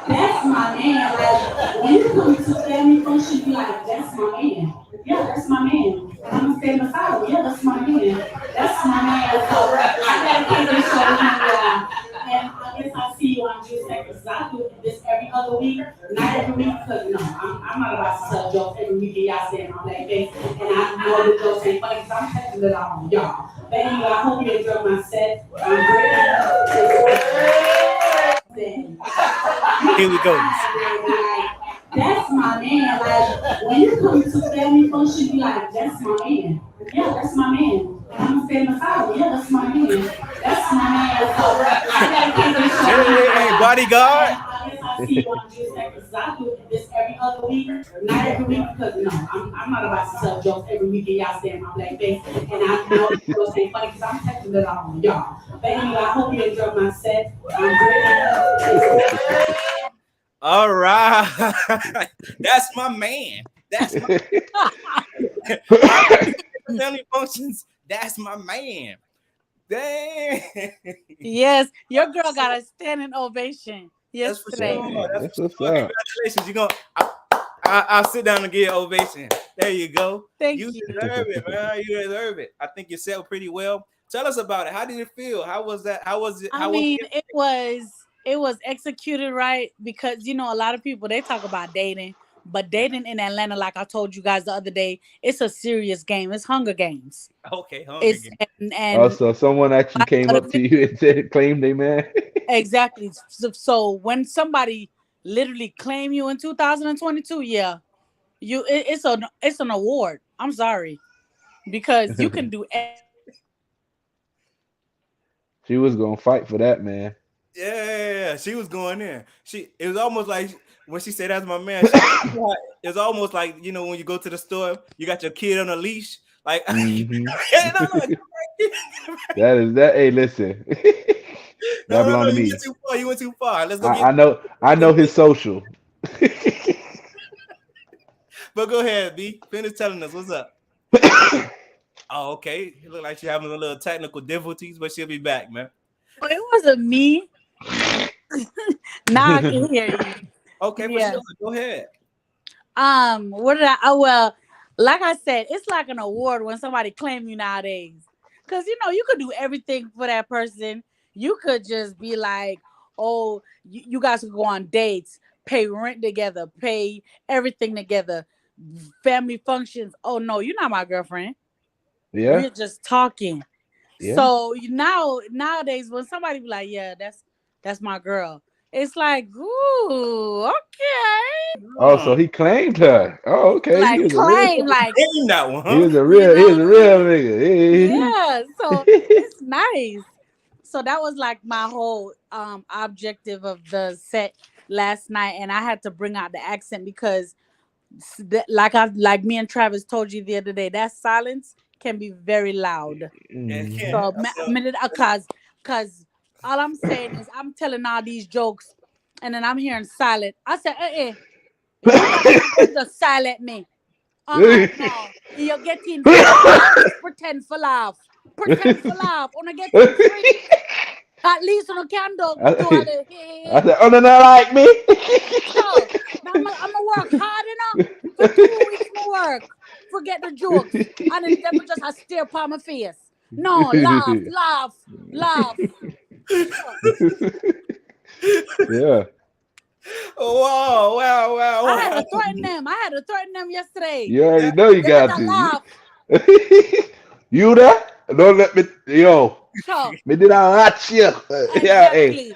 F: That's my man. Like, when you come to family function, be like, that's my man. Yeah, that's my man. And I'm gonna stay beside him. Yeah, that's my man. That's my man. So I gotta keep this show him. And I guess I see you on June 2nd. Because I do this every other week, not every week, because no, I'm not about to tell jokes every week and y'all saying my black face. And I know the jokes ain't funny because I'm taking it out on y'all. But anyway, I hope you enjoy my set. I'm Brittany.
B: He Here we go.
F: That's my man. Like when you come to family function, be like, that's my man. Yeah, that's my man. I'm a family father. Yeah, that's my man. That's my man. So I gotta keep this show.
B: Hey, bodyguard.
F: I guess I see you on this because I do this every other week, not every week because no, I'm not about to tell jokes every week and y'all stay in my black face. And I know it's ain't funny because I'm texting it all on y'all. But anyway, I hope you enjoyed my set. I'm great.
B: All right. That's my man. That's my family functions. That's my man. Dang.
E: Yes, your girl got a standing ovation
B: That's for
E: yesterday.
B: sure.
C: That's what's
B: sure.
C: up.
B: Congratulations. You're gonna I'll sit down and give an ovation. There you go.
E: Thank
B: You
E: you.
B: deserve it, man. You deserve it. I think you set pretty well. Tell us about it. How did it feel? How was that? How was it?
E: I mean, it was executed right because a lot of people they talk about dating, but dating in Atlanta, like I told you guys the other day, it's a serious game. It's Hunger Games.
B: Okay, Hunger
E: It's
B: Games.
E: and
C: So someone actually came up to you and said, claimed they man.
E: exactly. So when somebody literally claim you in 2022, yeah, it's an award. I'm sorry because you can do.
C: She was gonna fight for that, man.
B: Yeah, she was going in. It was almost like when she said that's my man. It was almost like when you go to the store, you got your kid on a leash. Like,
C: Mm-hmm.
B: no,
C: That is that. Hey, listen, that belong to
B: you
C: me.
B: went too far. You went too far. Let's go
C: I know his social.
B: But go ahead, B. Finish telling us what's up. Oh, okay. It looked like she's having a little technical difficulties, but she'll be back, man.
E: It wasn't me. Now I can hear you.
B: Okay, for sure. Go ahead.
E: What did I? Oh well, like I said, it's like an award when somebody claim you nowadays, because you could do everything for that person. You could just be like, oh, you guys could go on dates, pay rent together, pay everything together, family functions. Oh no, you're not my girlfriend.
C: Yeah.
E: We're just talking.
C: Yeah.
E: So nowadays when somebody be like, yeah, that's my girl, it's like, ooh, okay.
C: Oh, so he claimed her. Oh, okay.
E: Like claim, like
B: that one, huh?
C: He was a real nigga.
E: Yeah, so it's nice. So that was like my whole objective of the set last night, and I had to bring out the accent because like me and Travis told you the other day, that silence can be very loud. So cause all I'm saying is I'm telling all these jokes and then I'm hearing silent. I said, you don't just silent me. No. You're getting pretend for laugh. Pretend for laugh. Wanna get in free. At least on a candle.
C: I said, oh, no, not like me.
E: So now I'm gonna work hard enough for 2 weeks more work. Forget the jokes. And then them just a stare upon my face. No, laugh.
C: Yeah.
B: Wow.
E: I had to threaten them yesterday.
C: You already know you got to.
E: Laugh.
C: You there? Don't let me,
E: So,
C: me did I watch you. Yeah, hey.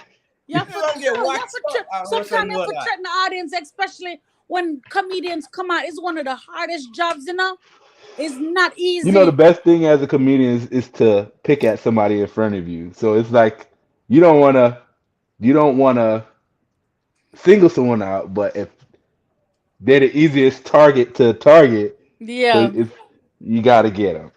E: Sometimes you have to threaten the audience, especially when comedians come out. It's one of the hardest jobs, It's not easy.
C: The best thing as a comedian is to pick at somebody in front of you. So it's like you don't wanna single someone out, but if they're the easiest target to target,
E: yeah,
C: so you gotta get them.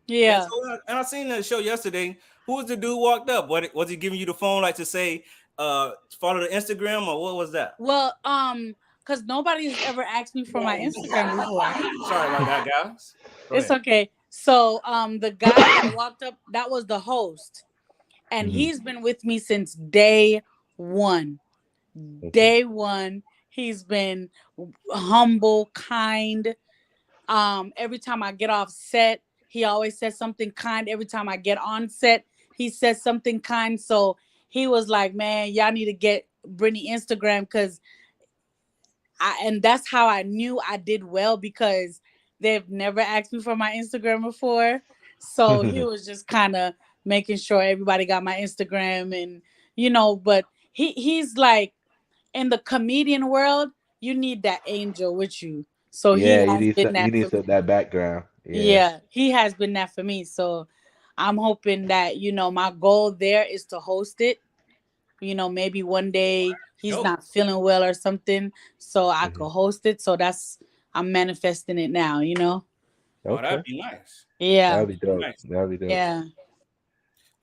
E: yeah.
B: And I seen that show yesterday. Who was the dude walked up? What was he giving you the phone like to say, follow the Instagram or what was that?
E: Well, because nobody has ever asked me for my Instagram before.
B: Sorry about that, guys.
E: It's okay. So, the guy that walked up, that was the host, and he's been with me since day one. Day one, he's been humble, kind. Every time I get off set, he always says something kind. Every time I get on set, he says something kind. So he was like, man, y'all need to get Brittany Instagram because and that's how I knew I did well because they've never asked me for my Instagram before. So he was just kind of making sure everybody got my Instagram and but he's like in the comedian world, you need that angel with you. So he
C: Yeah,
E: has been
C: you
E: that
C: need
E: for
C: some,
E: me.
C: that background. Yeah.
E: Yeah, he has been that for me. So I'm hoping that, my goal there is to host it. Maybe one day he's
B: Dope.
E: not feeling well or something, so I
C: Hmm.
E: could host it. So I'm manifesting it now.
B: Oh, that'd
C: Okay.
B: be nice.
E: Yeah.
C: That'd be
B: Be
C: dope.
B: nice.
C: That'd be dope.
E: Yeah.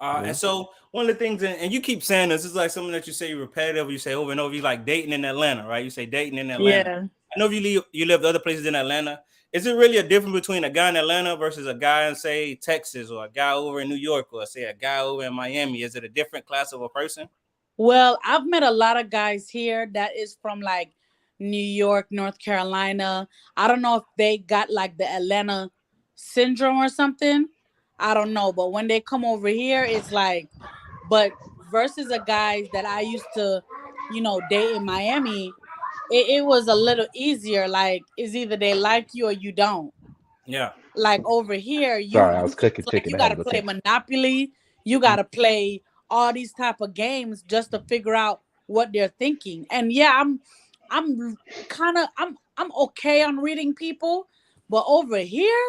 B: And
C: Yeah.
B: so one of the things, and you keep saying this is like something that you say repetitive. You say over and over. You like dating in Atlanta, right? You say dating in Atlanta.
E: Yeah.
B: I know if you lived other places in Atlanta. Is it really a difference between a guy in Atlanta versus a guy in say Texas, or a guy over in New York, or say a guy over in Miami? Is it a different class of a person?
E: Well, I've met a lot of guys here that is from like New York, North Carolina. I don't know if they got like the Atlanta syndrome or something. I don't know. But when they come over here, it's like, but versus the guys that I used to, date in Miami, it was a little easier. Like, it's either they like you or you don't.
B: Yeah,
E: Like over here, you
C: Sorry, I
E: you
C: was cooking
E: it's like
C: chicken.
E: you
C: I had
E: gotta
C: to go
E: play
C: catch.
E: Monopoly, you gotta play all these type of games just to figure out what they're thinking. And yeah, I'm kind of I'm okay on reading people, but over here,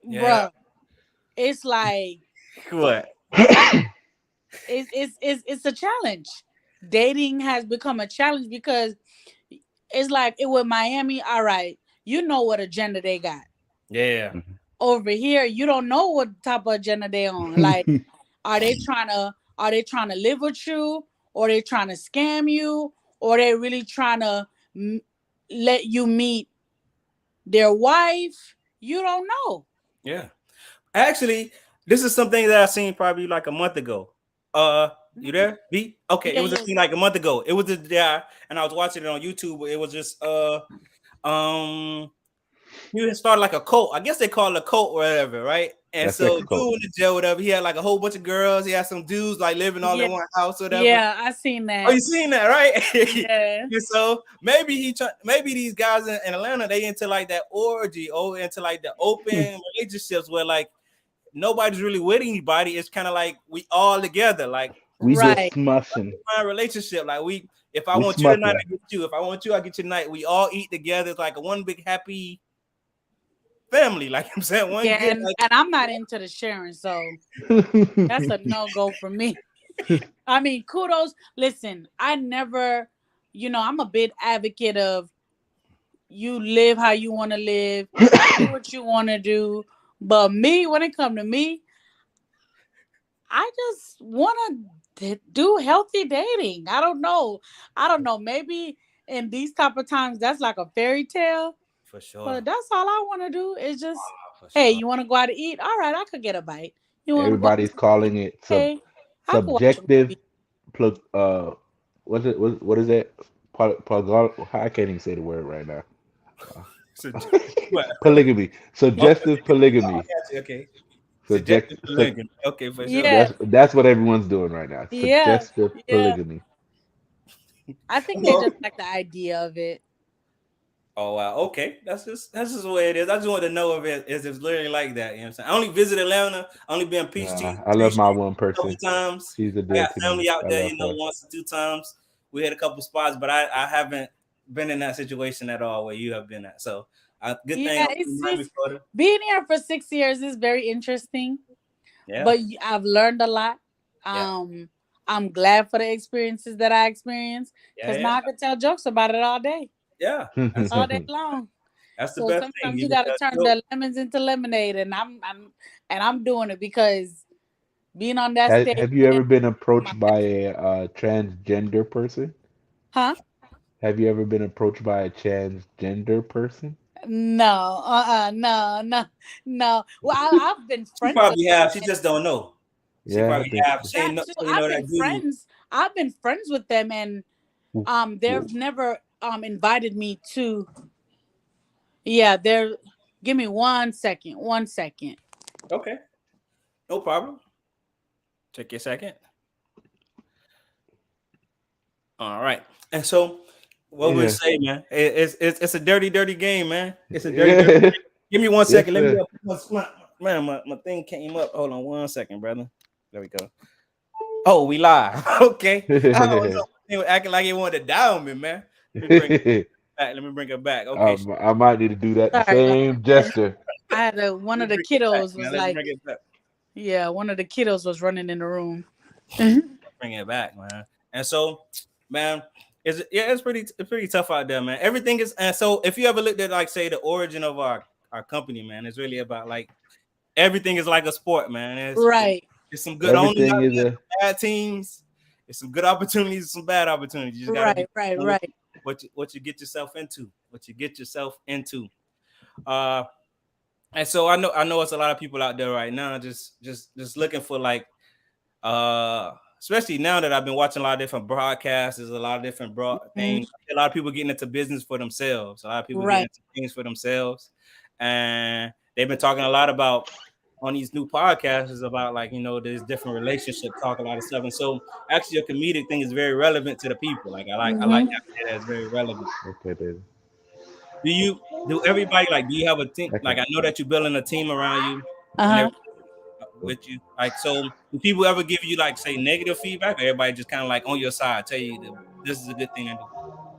B: yeah.
E: bruh, it's like
B: What?
E: it's a challenge. Dating has become a challenge because it's like it with Miami. All right, you know what agenda they got.
B: Yeah,
E: Over here, you don't know what type of agenda they on. Like, are they trying to live with you, or they trying to scam you, or they really trying to let you meet their wife? You don't know.
B: yeah. Actually, this is something that I seen probably like a month ago. You there? B? Okay, it
E: Yeah,
B: was a
E: yeah,
B: scene like a month ago. It was a guy, and I was watching it on YouTube. It was just um he would start like a cult. I guess they call it a cult or whatever, right? And
C: That
B: so
C: sex
B: dude
C: cult.
B: in the jail, whatever, he had like a whole bunch of girls. He had some dudes like living all
E: yeah,
B: in one house or whatever.
E: yeah. I seen
B: Oh,
E: that.
B: you seen that, right?
E: Yeah,
B: And so maybe these guys in Atlanta, they into like that orgy or into like the open relationships where like nobody's really with anybody. It's kind of like we all together, like
C: We just
E: right.
C: smushing.
B: my relationship. Like if I
C: We
B: want you tonight,
C: smucking.
B: I get you. If I want you, I get you tonight. We all eat together. It's like a one big happy family. Like I'm saying, one
E: Yeah,
B: good.
E: and I'm not into the sharing, so that's a no go for me. I mean, kudos. Listen, I never, I'm a big advocate of you live how you want to live, do what you want to do. But me, when it come to me, I just want to do healthy dating. I don't know. Maybe in these type of times, that's like a fairy tale.
B: For sure,
E: But that's all I want to do is just,
B: for
E: hey,
B: sure.
E: you want to go out to eat? All right, I could get a bite. You want to go out to
C: Everybody's calling it
E: hey, I could watch a
C: subjective.
E: movie.
C: Pl- uh, what is it? I can't even say the word right now.
B: So, what?
C: Polygamy.
B: Okay,
C: Suggestive polygamy.
B: okay.
C: Subject.
B: Suggestive polygamy. Okay, for sure.
E: Yeah,
C: That's what everyone's doing right now.
E: yeah,
C: Suggestive
E: yeah.
C: polygamy.
E: I think they
B: Well,
E: just like the idea of it.
B: oh wow, okay. That's just the way it is. I just want to know if it's literally like that. You know what I'm saying? I only visit Atlanta, only been Peachtree
C: I love my one
B: a couple
C: person.
B: times.
C: She's a
B: I
C: deal
B: got
C: to me.
B: family out
C: I
B: there,
C: love her.
B: once or two times. We had a couple spots, but I haven't been in that situation at all where you have been at. So good
E: Yeah,
B: thing I'm in Miami,
E: it's
B: Florida.
E: being here for 6 years is very interesting,
B: Yeah,
E: but I've learned a lot.
B: yeah,
E: Um, I'm glad for the experiences that I experienced
B: yeah,
E: because
B: yeah,
E: now I could tell jokes about it
B: yeah. That's
E: all day long.
B: that's the
E: So
B: best thing.
E: sometimes
B: You
E: you
B: get
E: got to
B: that
E: turn
B: joke
E: the lemons into lemonade, and I'm doing it because being on that stage,
C: Have you ever been
E: my
C: approached by a transgender person?
E: huh?
C: Have you ever been approached by a transgender person?
E: No, no, no, no. Well, I've been
B: she
E: friends with
B: probably
E: them,
B: have. She just don't know. She
C: Yeah, I
B: probably
C: think
B: have.
C: so.
B: She ain't
E: that
B: know.
E: too.
B: You know that dude.
E: I've been friends with them, and they've never invited me to. Yeah, they're. Give me 1 second. 1 second.
B: Okay, no problem. Take your second. All right. And so, what we
C: Yeah,
B: say, man, it's a dirty, dirty game, man. It's a dirty, dirty.
C: yeah,
B: Give me 1 second.
C: yes,
B: Let me
C: sir.
B: my thing came up. Hold on 1 second, brother. There we go. Oh, we live. Okay. I was acting like he wanted to down me, man. Let me bring it back. Let me bring it back. Okay.
C: I might need to do that. The
E: Sorry, guys.
C: same gesture.
E: I had one of
B: Let's
E: the
B: bring it back.
E: kiddos
B: Now
E: was
B: let's
E: like,
B: bring it back.
E: yeah, one of the kiddos was running in the room.
B: Bring it back, man. And so, man, it's pretty tough out there, man. Everything is, and so if you ever looked at like say the origin of our company, man, it's really about like everything is like a sport, man.
E: Right.
B: It's some good owners
C: Everything
B: out
C: is
B: there,
C: a
B: some bad teams. It's some good opportunities, some bad opportunities. You just gotta be
E: Right.
B: what you get yourself into. What you get yourself into. Uh, and so I know it's a lot of people out there right now just looking for like especially now that I've been watching a lot of different broadcasts, there's a lot of different things. A lot of people getting into business for themselves. A lot of people getting
E: Right.
B: into things for themselves, and they've been talking a lot about on these new podcasts is about like there's different relationship talk, a lot of stuff, and so actually a comedic thing is very relevant to the people. Like I like that it's very relevant.
C: okay, baby.
B: Do everybody like? Do you have a team?
C: Okay.
B: Like I know that you're building a team around you and
E: Uh-huh.
B: with you. Like, so do people ever give you like say negative feedback, or everybody just kind of like on your side, tell you that this is a good thing to do?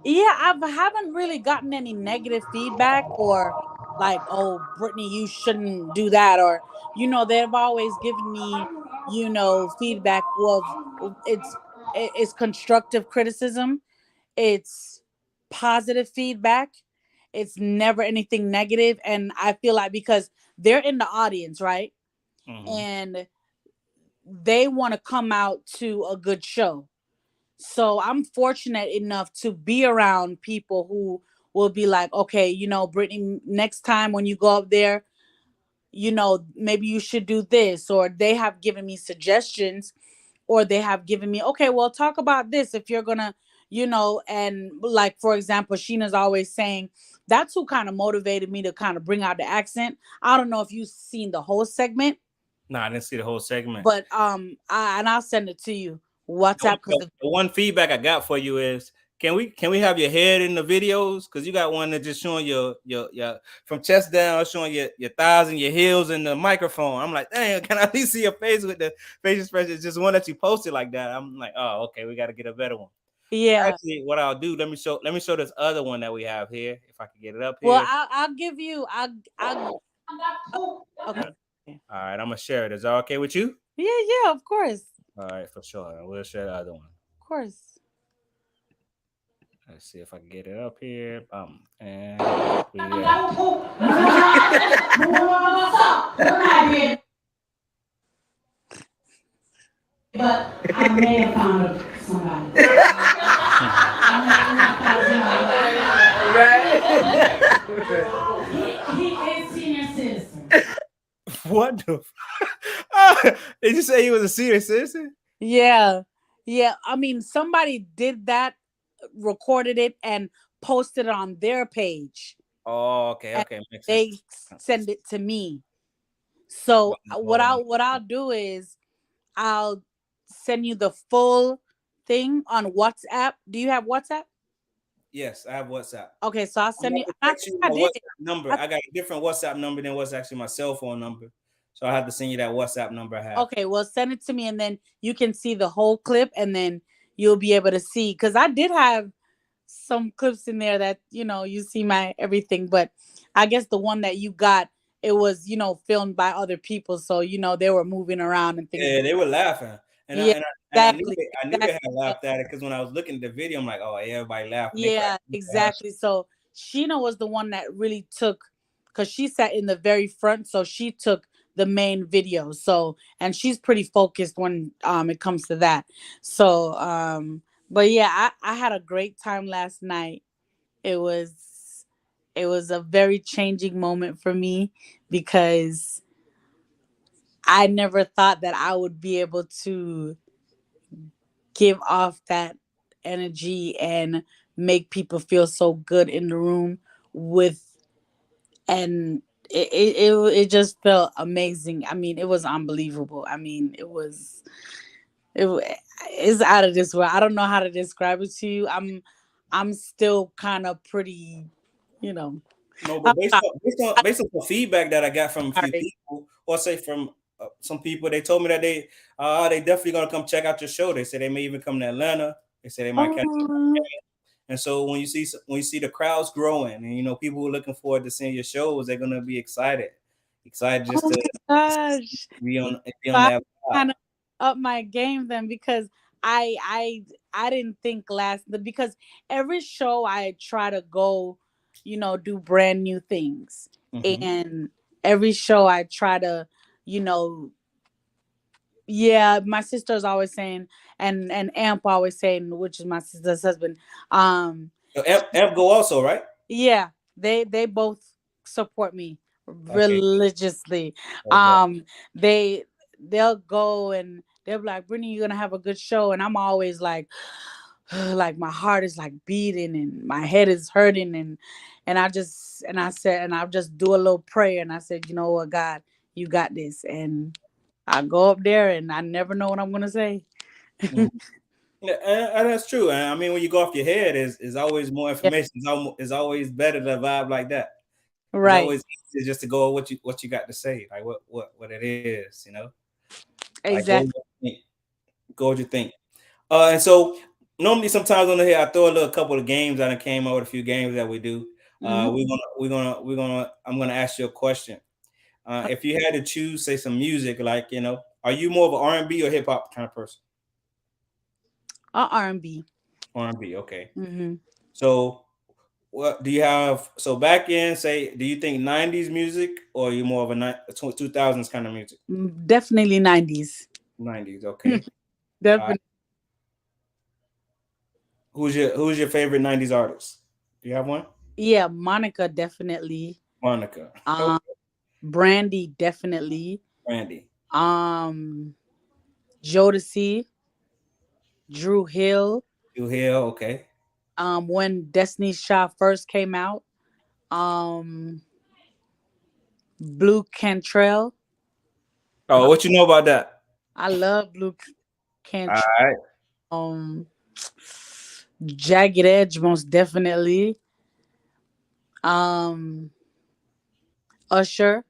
E: Yeah, haven't really gotten any negative feedback or like, oh, Brittany, you shouldn't do that, or they've always given me, feedback of it's constructive criticism, it's positive feedback, it's never anything negative, and I feel like because they're in the audience, right,
B: Mm-hmm.
E: and they want to come out to a good show. So I'm fortunate enough to be around people who will be like, okay, Brittany, next time when you go up there, maybe you should do this, or they have given me suggestions, or they have given me, okay, well, talk about this if you're gonna, and like, for example, Sheena's always saying that's who kind of motivated me to kind of bring out the accent. I don't know if you've seen the whole segment,
B: No, I didn't see the whole segment.
E: but I'll send it to you WhatsApp because
B: The one feedback I got for you is can we have your head in the videos? Because you got one that just showing your from chest down, showing your thighs and your heels in the microphone. I'm like, dang, can I at least see your face with the face expression? It's just one that you posted like that. I'm like, oh, okay, we got to get a better one.
E: yeah.
B: Actually, what I'll do, let me show this other one that we have here. If I can get it up
E: Well,
B: here.
E: I'll give you. I'll. Okay.
B: All right, I'm gonna share it. Is that okay with you?
E: Yeah. Of course.
B: All right, for sure. We'll share the other one.
E: Of course.
B: Let's see if I can get it up here. And
F: But I may have found somebody. He is senior citizen.
B: what the? Did you say he was a senior citizen?
E: Yeah. I mean, somebody did that, recorded it, and posted it on their page.
B: Oh, okay. Makes
E: they
B: sense.
E: send it to me. So what I'll do is I'll send you the full thing on WhatsApp. Do you have WhatsApp?
B: Yes, I have WhatsApp.
E: Okay, so I'll send you.
B: I WhatsApp number. I got a different WhatsApp number than what's actually my cell phone number. So I have to send you that WhatsApp number I have.
E: Okay, well, send it to me, and then you can see the whole clip, and then you'll be able to see. Because I did have some clips in there that you see my everything, but I guess the one that you got, it was filmed by other people, so they were moving around and things.
B: Yeah, they were laughing. And
E: yeah,
B: I knew they had laughed at it because when I was looking at the video, I'm like, oh, everybody laughed.
E: Yeah, exactly. So Sheena was the one that really took, because she sat in the very front, so she took the main video. So, and she's pretty focused when it comes to that. So but yeah, I had a great time last night. It was a very changing moment for me because I never thought that I would be able to give off that energy and make people feel so good in the room and it just felt amazing. I mean, it was unbelievable. I mean, it's out of this world. I don't know how to describe it to you. I'm still kind of pretty,
B: No, but based on the feedback that I got from a few people, or say from some people. They told me that they definitely gonna come check out your show. They said they may even come to Atlanta. They said they might catch.
E: Oh,
B: And so when you see the crowds growing, and you know people who are looking forward to seeing your shows, they're gonna be excited just
E: oh
B: to
E: my gosh.
B: be on
E: I
B: that vibe.
E: kind of up my game then because I I I didn't think because every show I try to go, do brand new things.
B: Mm-hmm.
E: And every show I try to, you know, yeah, my sister's always saying, and Amp always saying, which is my sister's husband, um,
B: So Amp go also, right?
E: yeah, they both support me
B: Okay.
E: religiously.
B: Okay.
E: They they'll go and they'll be like, Brittany, you're gonna have a good show, and I'm always like, like my heart is like beating and my head is hurting, and I'll just do a little prayer, and I said, you know what, God, you got this, and I go up there and I never know what I'm gonna say.
B: Mhm. Yeah, and that's true. And I mean, when you go off your head, is always more
E: Yeah,
B: information. It's always better to vibe like that. It's always
E: right,
B: easier just to go with what you got to say, like what it is, like
E: exactly.
B: go what you think. And so normally sometimes on the here I throw a little couple of games. I done came up with a few games that we do.
E: Hmm.
B: I'm gonna ask you a question. If you had to choose, say some music, like are you more of an R&B or hip hop kind of person?
E: R&B.
B: R&B, okay.
E: Hmm.
B: So what do you have? So back in, say, do you think '90s music or are you more of a 2000s kind of music?
E: Definitely 90s.
B: '90s, okay. Uh,
E: Definitely.
B: who's your favorite '90s artist? Do you have one?
E: Yeah, Monica definitely.
B: Monica.
E: Um,
B: Okay.
E: Brandy definitely.
B: Randy.
E: Um, Jodeci, Drew Hill.
B: You Hill, okay.
E: When Destiny's Child first came out. Um, Blue Cantrell.
B: Oh, what you know about that?
E: I love Blue
B: All
E: Cantrell.
B: right.
E: Um, Jagged Edge, most definitely. Um, Usher.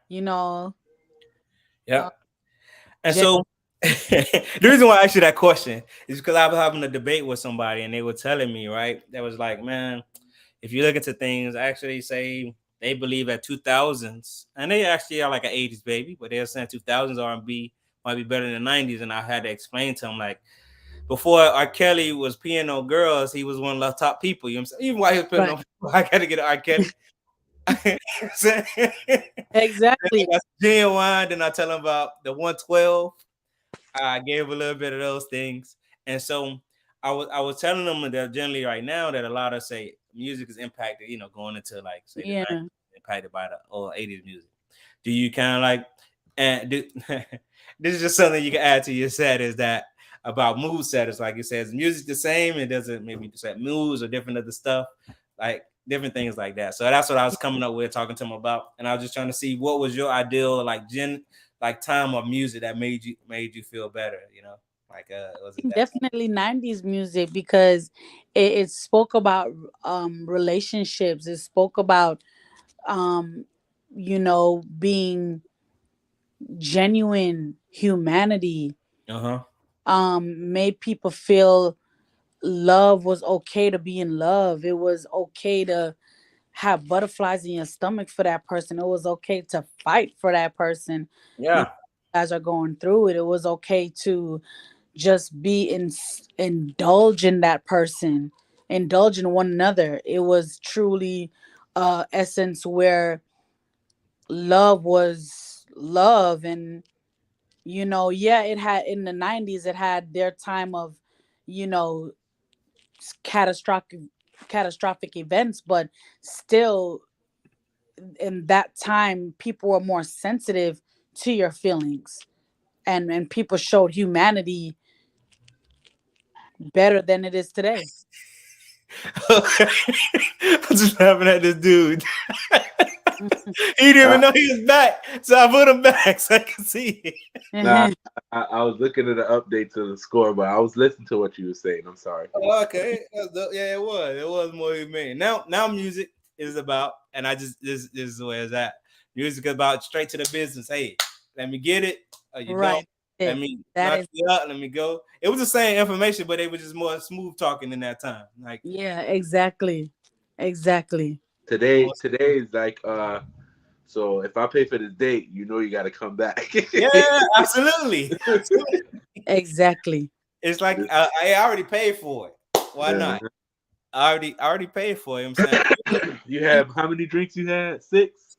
E: You know,
B: Yeah.
E: uh,
B: And
E: Jen-
B: so the reason why I asked you that question is because I was having a debate with somebody and they were telling me, right? That was like, man, if you look into things, actually say they believe that 2000s, and they actually are like an 80s baby, but they're saying 2000s R&B might be better than the 90s. And I had to explain to them, like, before R. Kelly was peeing on girls, he was one of the top people. You know what I'm saying? Even while he was putting
E: right.
B: on people, I got to get R. Kelly.
E: Exactly.
B: That's genuine. Then I tell him about the 112. I gave a little bit of those things, and so I was telling them that generally right now that a lot of say music is impacted, going into like say the
E: Yeah.
B: 90s impacted by the old 80s music. Do you kind of like and do, this is just something you can add to your set is that about mood setters, like it says music the same, it doesn't maybe set moods or different other stuff, like different things like that. So that's what I was coming up with talking to him about, and I was just trying to see what was your ideal like time of music that made you feel better, like was it that?
E: Definitely 90s music because it spoke about relationships. It spoke about um being genuine humanity.
B: Uh-huh.
E: Made people feel love was okay to be in love. It was okay to have butterflies in your stomach for that person. It was okay to fight for that person. You
B: Yeah.
E: guys are going through it. It was okay to just be indulge in that person, indulge in one another. It was truly essence where love was love. And yeah, it had in the 90s, it had their time of you know catastrophic events, but still in that time people were more sensitive to your feelings, and people showed humanity better than it is today.
B: I'm just laughing at this dude.
E: Mhm.
B: He didn't even
C: Uh,
B: know he was back, so I put him back so I can see it.
C: nah, I was looking at the update to the score, but I was listening to what you were saying. I'm sorry.
B: Oh, okay, yeah, it was more humane. Now music is about, and I just this is where it's at. Music is about straight to the business. Hey, Let me get it. Or you
E: Right.
B: don't. Let me
E: That
B: knock
E: is
B: you out. Let me go. It was the same information, but it was just more smooth talking in that time. Like,
E: yeah, exactly. Exactly.
C: Today is like so if I pay for this date, you know you got to come back.
B: yeah, absolutely.
E: Exactly.
B: It's like I already paid for it. Why not? I already paid for it. You know what I'm saying?
C: You have how many drinks you had? 6?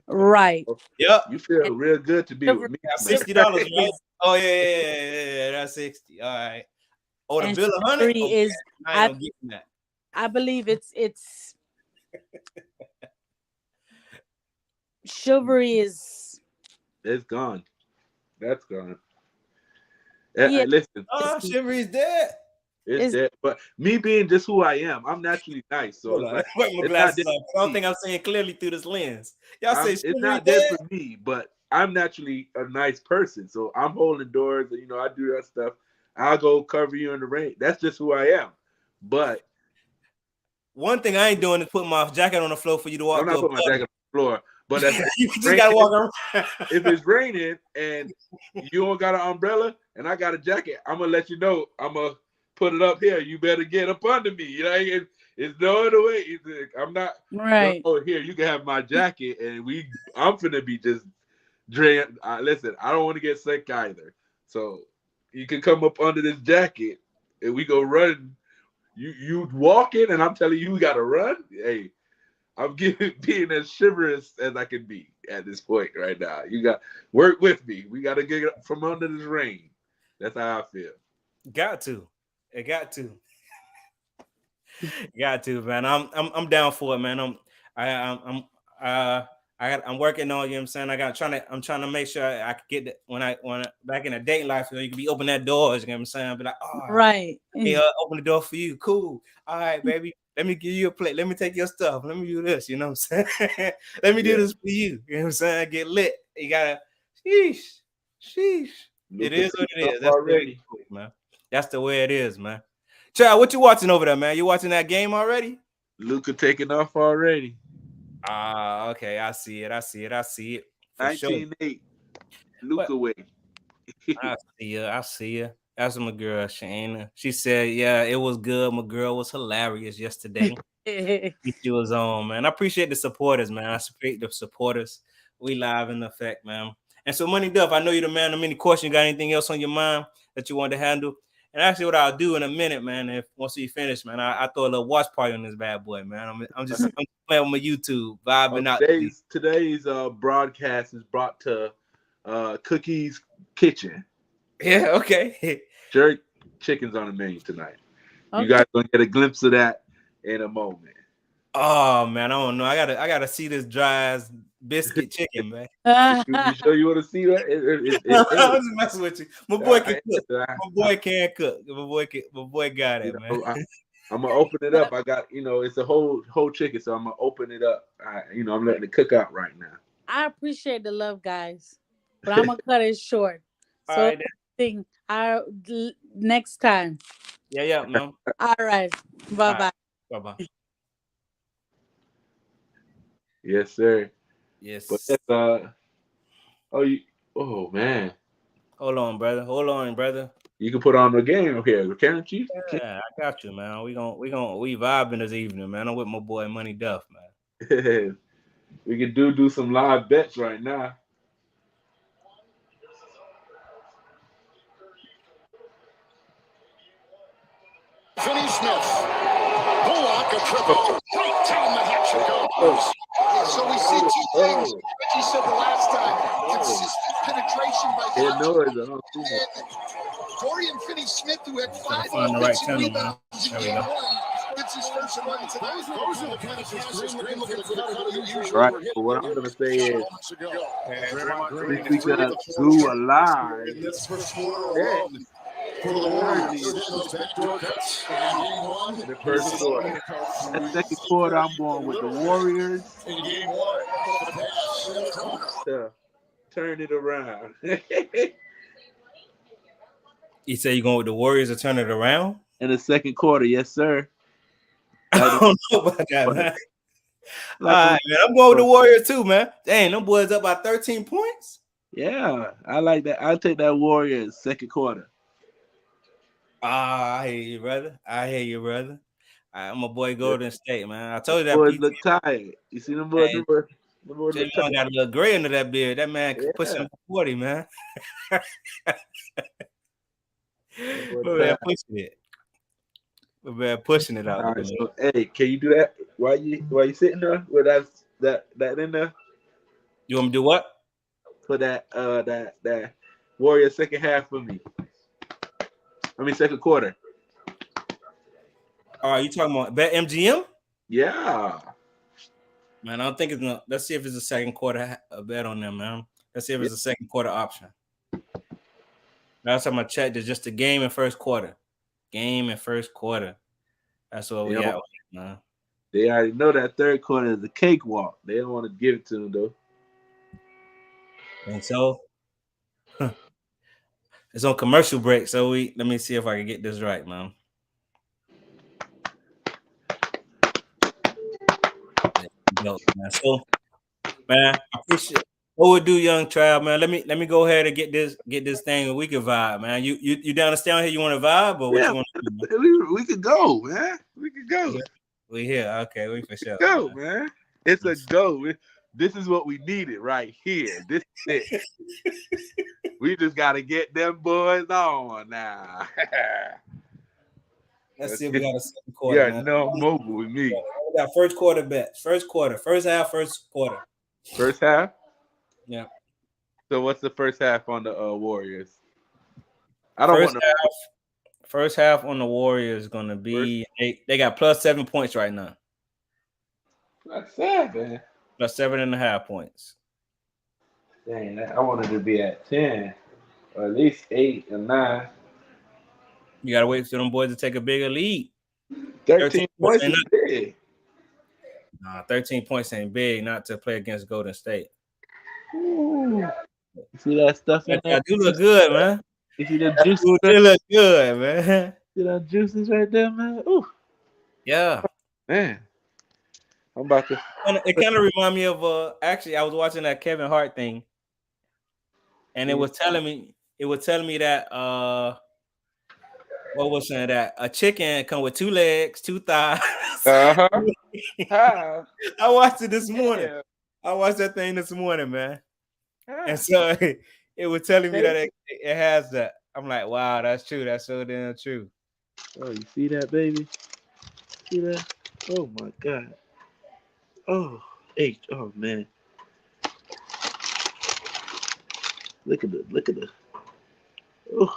E: Right.
B: Yep.
C: You feel
E: And
C: real good to be with me.
B: $60, right? Oh yeah, that's 60. All right. Oh, the
E: and
B: bill of 100?
E: chivalry
B: Okay.
E: is
B: I ain't gonna get that.
E: I believe it's chivalry is
C: It's gone. That's gone.
E: yeah.
C: Listen,
B: Oh, Chivalry's dead.
C: it's
E: It's
C: dead. But me being just who I am, I'm naturally nice. So
B: Hold
C: it's
B: on.
C: like
B: Put my
C: it's not
B: glasses
C: dead
B: on.
C: for
B: I don't
C: me.
B: think I'm seeing clearly through this lens. Y'all say
C: It's
B: Chivalry
C: not dead
B: dead?
C: for me, but I'm naturally a nice person. So I'm holding doors, and I do that stuff. I'll go cover you in the rain. That's just who I am. But
B: One thing I ain't doing is put my jacket on the floor for you to
C: I'm
B: walk
C: not
B: through a
C: putting my jacket on the floor. But if
B: you
C: it's
B: just gotta
C: raining,
B: walk around.
C: if it's raining and you don't got an umbrella and I got a jacket, I'm gonna let you know. I'm gonna put it up here. You better get up under me. It's no other way. I'm not.
E: right.
C: Oh, here you can have my jacket, and I'm finna be just drain. Listen, I don't want to get sick either. So you can come up under this jacket, and we go run. You walking, and I'm telling you, you gotta run. Hey, I'm being as chivalrous as I can be at this point right now. You got work with me. We got to get up from under this rain. That's how I feel.
B: Got to. It got to. Got to, man. I'm down for it, man. I'm working on, you know what I'm saying? I'm trying to make sure I can get when back in the dating life, you can be open that doors, you know what I'm saying? Be like, oh,
E: Right.
B: hey, open the door for you. Cool. All right, baby. Let me give you a plate. Let me take your stuff. Let me do this. You know what I'm saying? Let me do this for you. You know what I'm saying? Get lit. You gotta, sheesh. It is what it is. That's
C: already,
B: man. That's the way it is, man. Child, what you watching over there, man? You watching that game already?
C: Luka taking off already.
B: Okay. I see it. For
C: 19-8.
B: sure.
C: Luka way.
B: I see you. That's my girl, Shayna. She said, yeah, it was good. My girl was hilarious yesterday. She was on, man. I appreciate the supporters, man. I appreciate the supporters. We live in effect, man. And so, Money Duff, I know you're the man of many questions. Got anything else on your mind that you want to handle? And actually, what I'll do in a minute, man, if once you finish, man, I throw a little watch party on this bad boy, man. I'm just playing with my YouTube, vibing out.
C: Today's broadcast is brought to Cookie's Kitchen.
B: Yeah, okay.
C: Jerk chicken's on the menu tonight.
E: Okay.
C: You guys gonna get a glimpse of that in a moment.
B: Oh man, I don't know. I gotta see this dry ass biscuit chicken, man.
C: You sure you want to see that?
B: I'm just messing with you. My boy can cook. My boy can cook. My boy got it, man.
C: I'm gonna open it up. I got it's a whole chicken, so I'm gonna open it up. I'm letting it cook out right now.
E: I appreciate the love, guys, but I'm gonna cut it short. So
B: All right,
E: next time.
B: Yeah, man.
E: All right. Bye.
B: Bye.
C: Yes, sir.
B: Yes.
C: But oh man.
B: Hold on, brother.
C: You can put on the game here, can't you?
B: Yeah, I got you, man. We vibing this evening, man. I'm with my boy Money Duff, man.
C: We can do some live bets right now.
G: Finney Smith. Bullock a triple. Right down the hatch it goes. So we see two things. Reggie said the last time. Consistent penetration by Dorian Finney-Smith, who had 5 offensive rebounds in game 1, gets his first one tonight. Those are the kind of passes Green looking for the cut usually.
C: Right. But what I'm gonna say is, if we could do a live
G: in this first quarter alone. For the Warriors, those backdoor cuts
C: in the first quarter. That second quarter, I'm going with the Warriors.
G: In game 1,
C: to turn it around.
B: You say you're going with the Warriors to turn it around?
C: In the second quarter, yes, sir.
B: I don't know about that, man. All right, man. I'm going with the Warriors too, man. Dang, them boys up by 13 points.
C: Yeah, I like that. I'll take that Warriors second quarter.
B: I hear you, brother. I'm a boy Golden State, man. I told you that
C: Boys
B: PT
C: look tired. You see them boys?
B: man,
C: The boys
B: Jay
C: look
B: Young got a little gray under that beard. That man
C: tired.
B: pushing
C: Yeah,
B: 40, man.
C: them boys
B: We're
C: tired.
B: pushing it. We're pushing it out
C: All
B: there,
C: right,
B: man.
C: so hey, can you do that? Why you sitting there with that in there
B: You want me to do what?
C: for that Warrior second half for me? I mean second quarter.
B: All right, you talking about bet MGM?
C: Yeah.
B: Man, I don't think it's no. Let's see if it's a second quarter bet on them, man. Let's see if
C: Yeah.
B: it's a second quarter option. Last time I checked, it's just a game in first quarter. Game in first quarter. That's what we at, man.
C: They already know that third quarter is a cakewalk. They don't want to give it to them though.
B: And so it's on commercial break. So let me see if I can get this right, man. So, man, I appreciate what we do, young Trav, man. Let me go ahead and get this thing and we can vibe, man. You down to stay on here? You want to vibe or what
C: Yeah,
B: you want to do, man?
C: we could go, man. We could go.
B: We here. Okay, we for sure.
C: Go, man. It's a go. This is what we needed right here. This is it. We just gotta get them boys on now.
B: Let's see if we got a second quarter,
C: yeah,
B: man.
C: no mobile with me.
B: We got first quarter bets. First quarter. First half, first quarter.
C: First half?
B: Yeah.
C: So what's the first half on the Warriors? I don't want to.
B: First half on the Warriors is gonna be they got plus 7 points right now.
C: Plus 7.
B: Plus 7.5 points.
C: Dang, I wanted to be at 10 or at least 8 or 9.
B: You gotta wait for them boys to take a bigger lead.
C: 13 points is big.
B: Nah, 13 points ain't big, not to play against Golden State.
C: Ooh. You see that stuff in there?
B: I do look good, man.
C: You see the juices?
B: They look good, man.
C: See that juices right there, man? Ooh.
B: Yeah.
C: Man. I'm about to.
B: It kind of remind me of actually I was watching that Kevin Hart thing, and it was telling me that what was saying that a chicken come with 2 legs, 2 thighs.
C: I
B: watched it this morning. Yeah. I watched that thing this morning, man. And so it was telling me that it has that. I'm like, wow, that's true. That's so damn true.
C: Oh, you see that, baby? See that? Oh my God. Oh, oh man. Look at the. Oh.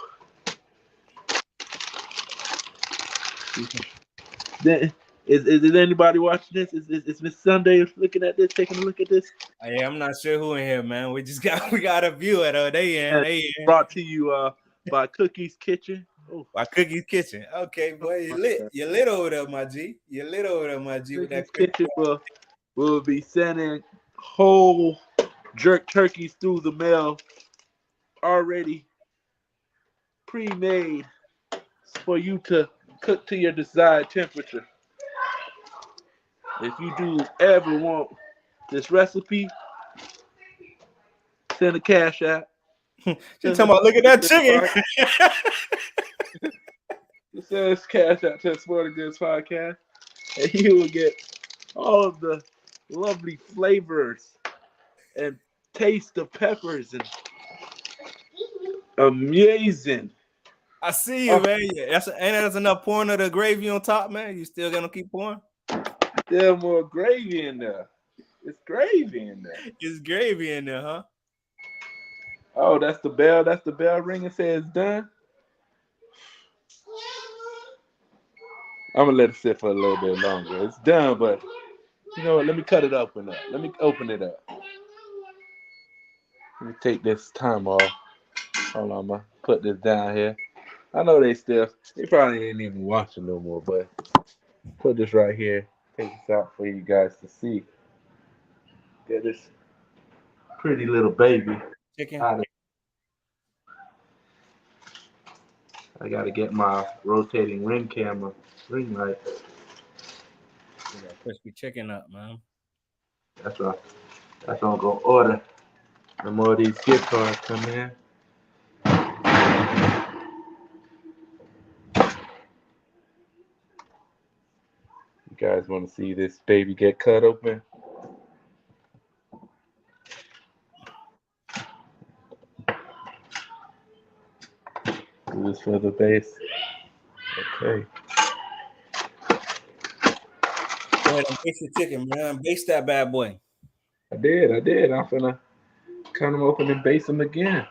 C: Then is anybody watching this? Is Miss Sunday looking at this, taking a look at this?
B: Yeah, I'm not sure who in here, man. We got a view at they in.
C: Brought to you by Cookie's Kitchen.
B: Oh. By Cookie's Kitchen. Okay, boy, you lit over there, my G. You lit over there, my G.
C: Cookie's
B: with that
C: Kitchen will be sending whole jerk turkeys through the mail, already pre-made for you to cook to your desired temperature. If you do ever want this recipe, send a cash out.
B: She's talking about, look at that chicken.
C: Send us cash out to the Sporting Goods Podcast, and you will get all of the lovely flavors and taste of peppers and amazing.
B: I see you, man. Yeah, ain't that enough pouring of the gravy on top, man? You still gonna keep pouring?
C: There's more gravy in there. It's gravy in there.
B: It's gravy in there, huh?
C: Oh, that's the bell. That's the bell ringing. Says it's done. I'm gonna let it sit for a little bit longer. It's done, but you know what? Let me cut it open up. Let me open it up. Let me take this time off. Hold on, I'm gonna put this down here. I know they probably ain't even watching no more, but put this right here. Take this out for you guys to see. Get this pretty little baby
B: chicken
C: out of. I gotta get my rotating ring light.
B: Crispy chicken up, man.
C: That's right. That's what I'm gonna order. The more of these gift cards come in. You guys want to see this baby get cut open? Do this for the base. Okay.
B: Go ahead and baste the chicken, man. Baste that bad boy.
C: I did. I'm finna cut them open and base them again.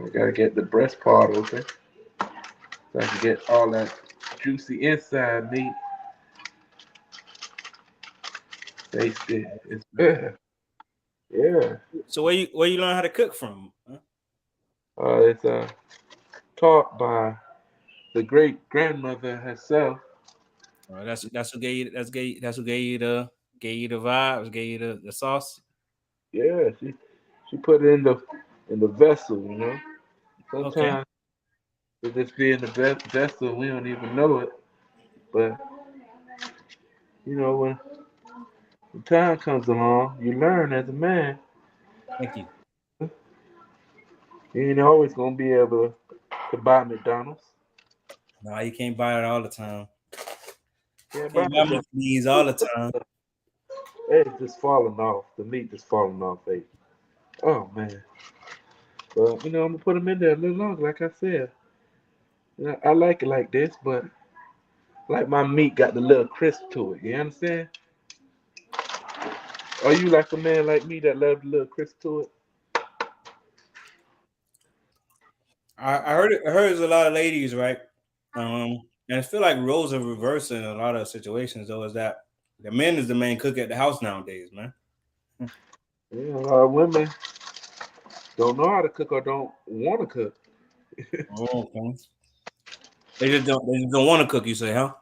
C: I gotta get the breast part open so I can get all that juicy inside meat. Taste it. It's good. Yeah.
B: So where you learn how to cook from? Huh?
C: It's taught by the great grandmother herself.
B: That's who gave you that's who gave you the vibes, gave you the sauce.
C: Yeah, she put it in the vessel, you know.
B: Okay.
C: Sometimes it just be in the vessel, we don't even know it. But you know, when the time comes along, you learn as a man.
B: Thank you.
C: You ain't always gonna be able to buy McDonald's.
B: No, you can't buy it all the time.
C: Can't buy
B: Can't buy
C: McDonald's.
B: these all the time.
C: It's just falling off. The meat just falling off. Hey. Oh man. But you know, I'm gonna put them in there a little longer, like I said. You know, I like it like this, but like my meat got the little crisp to it. You understand? Are you like a man like me that loves the little crisp to it?
B: I heard it. I heard there's a lot of ladies, right? And I feel like roles are reversed in a lot of situations. Though, is that the man is the main cook at the house nowadays, man.
C: Yeah, a lot of women don't know how to cook or don't want to cook.
B: Oh, okay. They just don't. They just don't want to cook. You say, huh?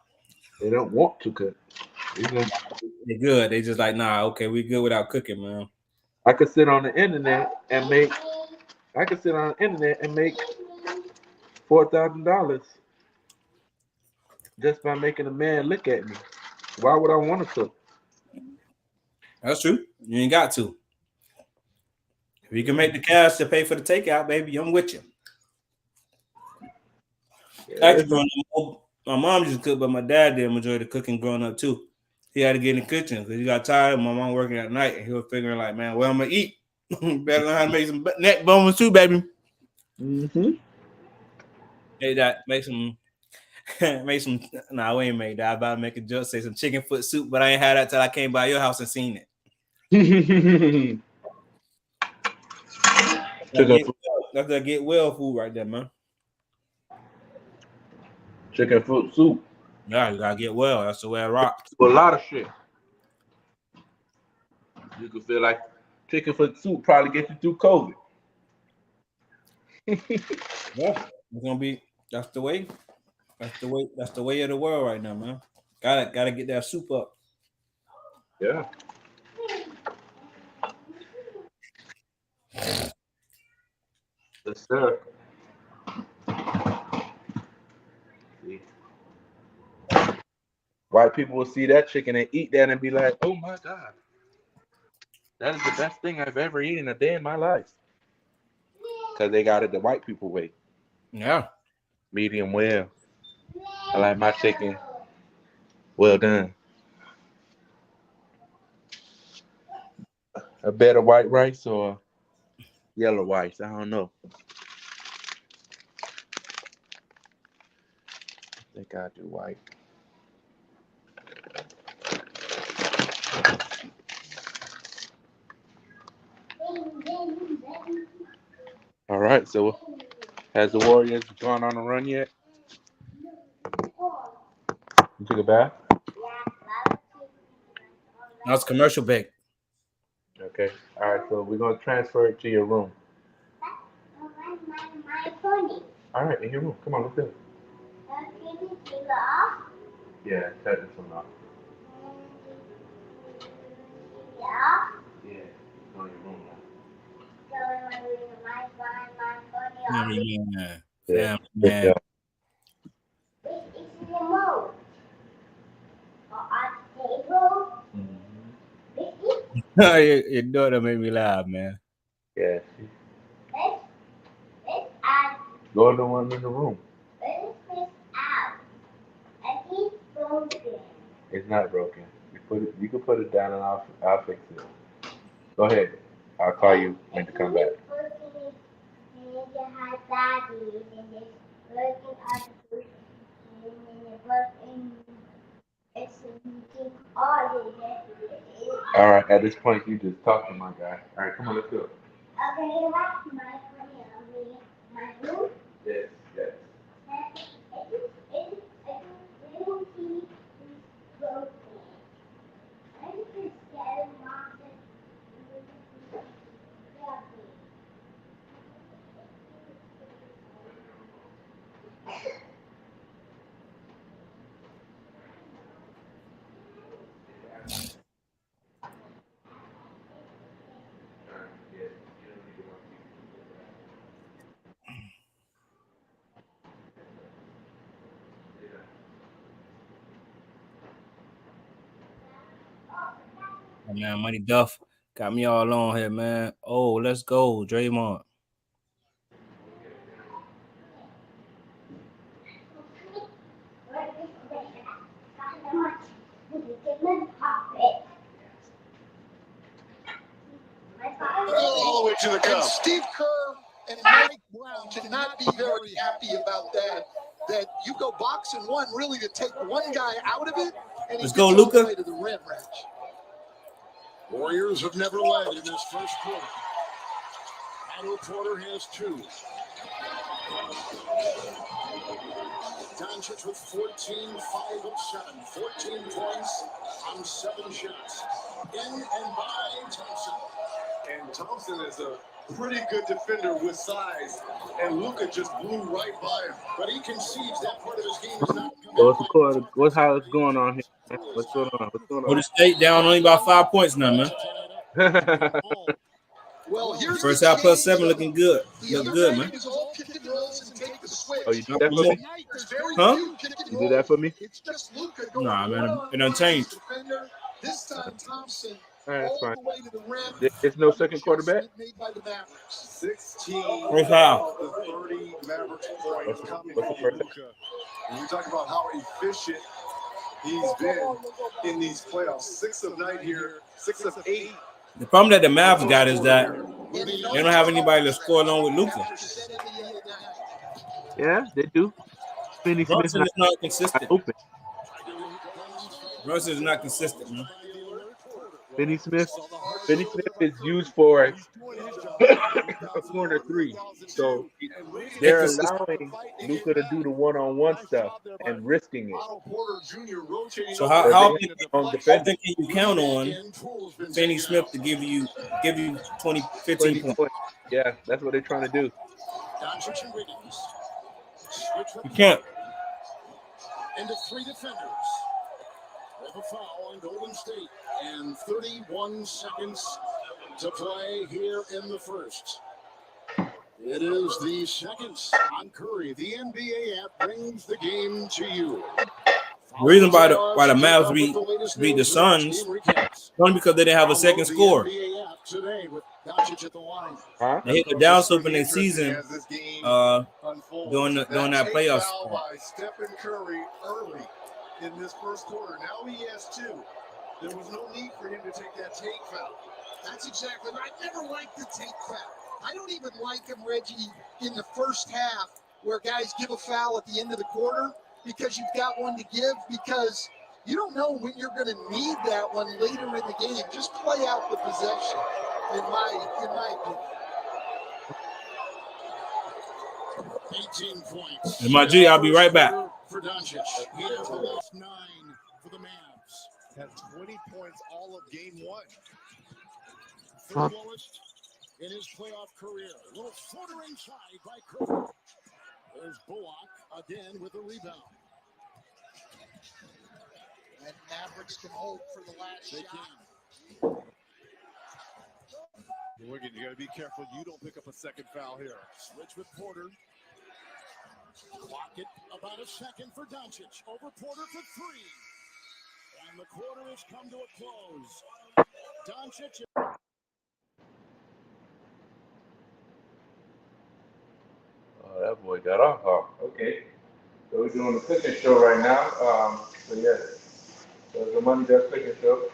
C: They don't want to cook. You know,
B: They're good. They just like, nah. Okay, we good without cooking, man.
C: I could sit on the internet and make. I could sit on the internet and make $4,000 just by making a man look at me. Why would I want to cook?
B: That's true. You ain't got to. If you can make the cash to pay for the takeout, baby, I'm with you.
C: Yeah,
B: Actually, growing up, my mom used to cook, but my dad did majority of the cooking growing up too. He had to get in the kitchen because he got tired of my mom working at night, and he was figuring like, man, where I'm gonna eat? Better learn how to make some neck bones too, baby.
C: mm-hmm.
B: Hey, that make some, make some. Nah, we ain't make that. I about to make a joke, say some chicken foot soup, but I ain't had that till I came by your house and seen it. That's that get well food right there, man.
C: Chicken foot soup.
B: Yeah, you gotta get well. That's the way I rock.
C: A lot of shit. You can feel like chicken foot soup probably get you through COVID.
B: Yeah, it's gonna be. That's the way. That's the way. That's the way of the world right now, man. Gotta get that soup up.
C: Yeah. Yes, sir. See. White people will see that chicken and eat that and be like, oh my God. That is the best thing I've ever eaten a day in my life. Because they got it the white people way.
B: Yeah.
C: Medium well. I like my chicken well done. A better white rice or yellow rice? I don't know. I think I do white. All right, so has the Warriors gone on a run yet? You took a bath?
B: That's commercial bake.
C: Okay. All right, so we're going to transfer it to your room. All right, in your room. Come on, let's do it. Yeah, turn this one off. Yeah, it's on your room now.
B: Yeah,
C: Yeah.
B: man. Your daughter made me laugh, man.
C: Yeah. Go to the one in the room. It's not broken. You can put it down and I'll fix it. Go ahead. I'll call you when to come back. All right. At this point, you just talk to my guy. All right. Come on. Let's go. Yes. Yes.
B: Oh, man, Money Duff got me all on here, man. Oh, let's go, Draymond.
G: All the way to the cup. And Steve Kerr and Mike Brown cannot be very happy about that. That you go boxing one really to take one guy out of it, and
B: let's go, Luka.
G: All the way to the rim, Reg. Warriors have never led in this first quarter. Otto Porter has 2. Doncic with 14, 5 of 7, 14 points on 7 shots. In and by Thompson.
H: And Thompson is a pretty good defender with size, and Luka just blew right by him.
G: But he concedes that part of his game is not coming.
C: So what's the quarter? What's how it's going on here? Man? What's going on? What's going on?
B: Golden State down only by 5 points now, man.
G: Well, here's
B: First half plus 7 looking good. Look good, man.
C: Oh, you do that for me?
B: Huh?
C: You do that for me?
B: Nah, man, it done changed.
G: This time Thompson
C: All right, that's fine.
G: all the way to the rim.
C: There's no second quarterback?
H: 16
B: First half.
H: of the 30 Mavericks points coming
C: what's the
H: from
C: first
H: Luka. And you talk about how efficient he's been in these playoffs. 6 of 9 here, 6 of 8.
B: The problem that the Mavs got is that they don't have anybody to score along with Luka.
C: Yeah, they do. Finney Smith
B: Brunson is not consistent.
C: open.
B: Brunson is not consistent, man.
C: Finney Smith is used for a corner 3. So they're allowing Luka to do the one-on-one stuff and risking it.
B: So how often can you count on Finney Smith to give you 20, 15 points?
C: Yeah, that's what they're trying to do.
B: You can't.
G: Into 3 defenders. With a foul on Golden State and 31 seconds to play here in the first. It is the seconds on Curry. The NBA app brings the game to you.
B: The reason why the Mavs beat the Suns only because they didn't have a second score.
C: Huh?
B: They hit the down slope in their season during that playoffs.
H: By Stephen Curry early in this first quarter. Now he has 2. There was no need for him to take that take foul.
G: That's exactly right. I never liked the take foul. I don't even like him, Reggie, in the first half where guys give a foul at the end of the quarter because you've got one to give, because you don't know when you're going to need that one later in the game. Just play out the possession, in my opinion. 18 points.
B: And my G, I'll be right back.
G: For Doncic. He has the last 9 for the Mavs.
H: Has 20 points all of game 1.
G: Third lowest in his playoff career. A little footer inside by Curry. There's Bullock again with a rebound. And Mavericks can hold for the last shot.
H: Wiggins, you got to be careful you don't pick up a second foul here.
G: Switch with Porter. Clock it about a second for Doncic. Over Porter for 3. And the quarter has come to a close. Doncic.
C: Oh, that boy got off. Oh, okay. So we're doing the cooking show right now. So yeah, so the Money Does Cooking Show.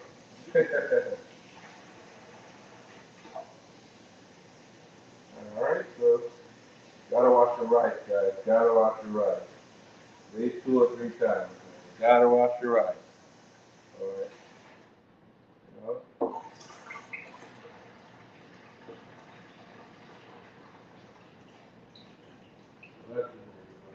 C: All right, so gotta wash your rice, guys. Gotta wash your rice. At least 2 or 3 times. Gotta wash your rice. All right.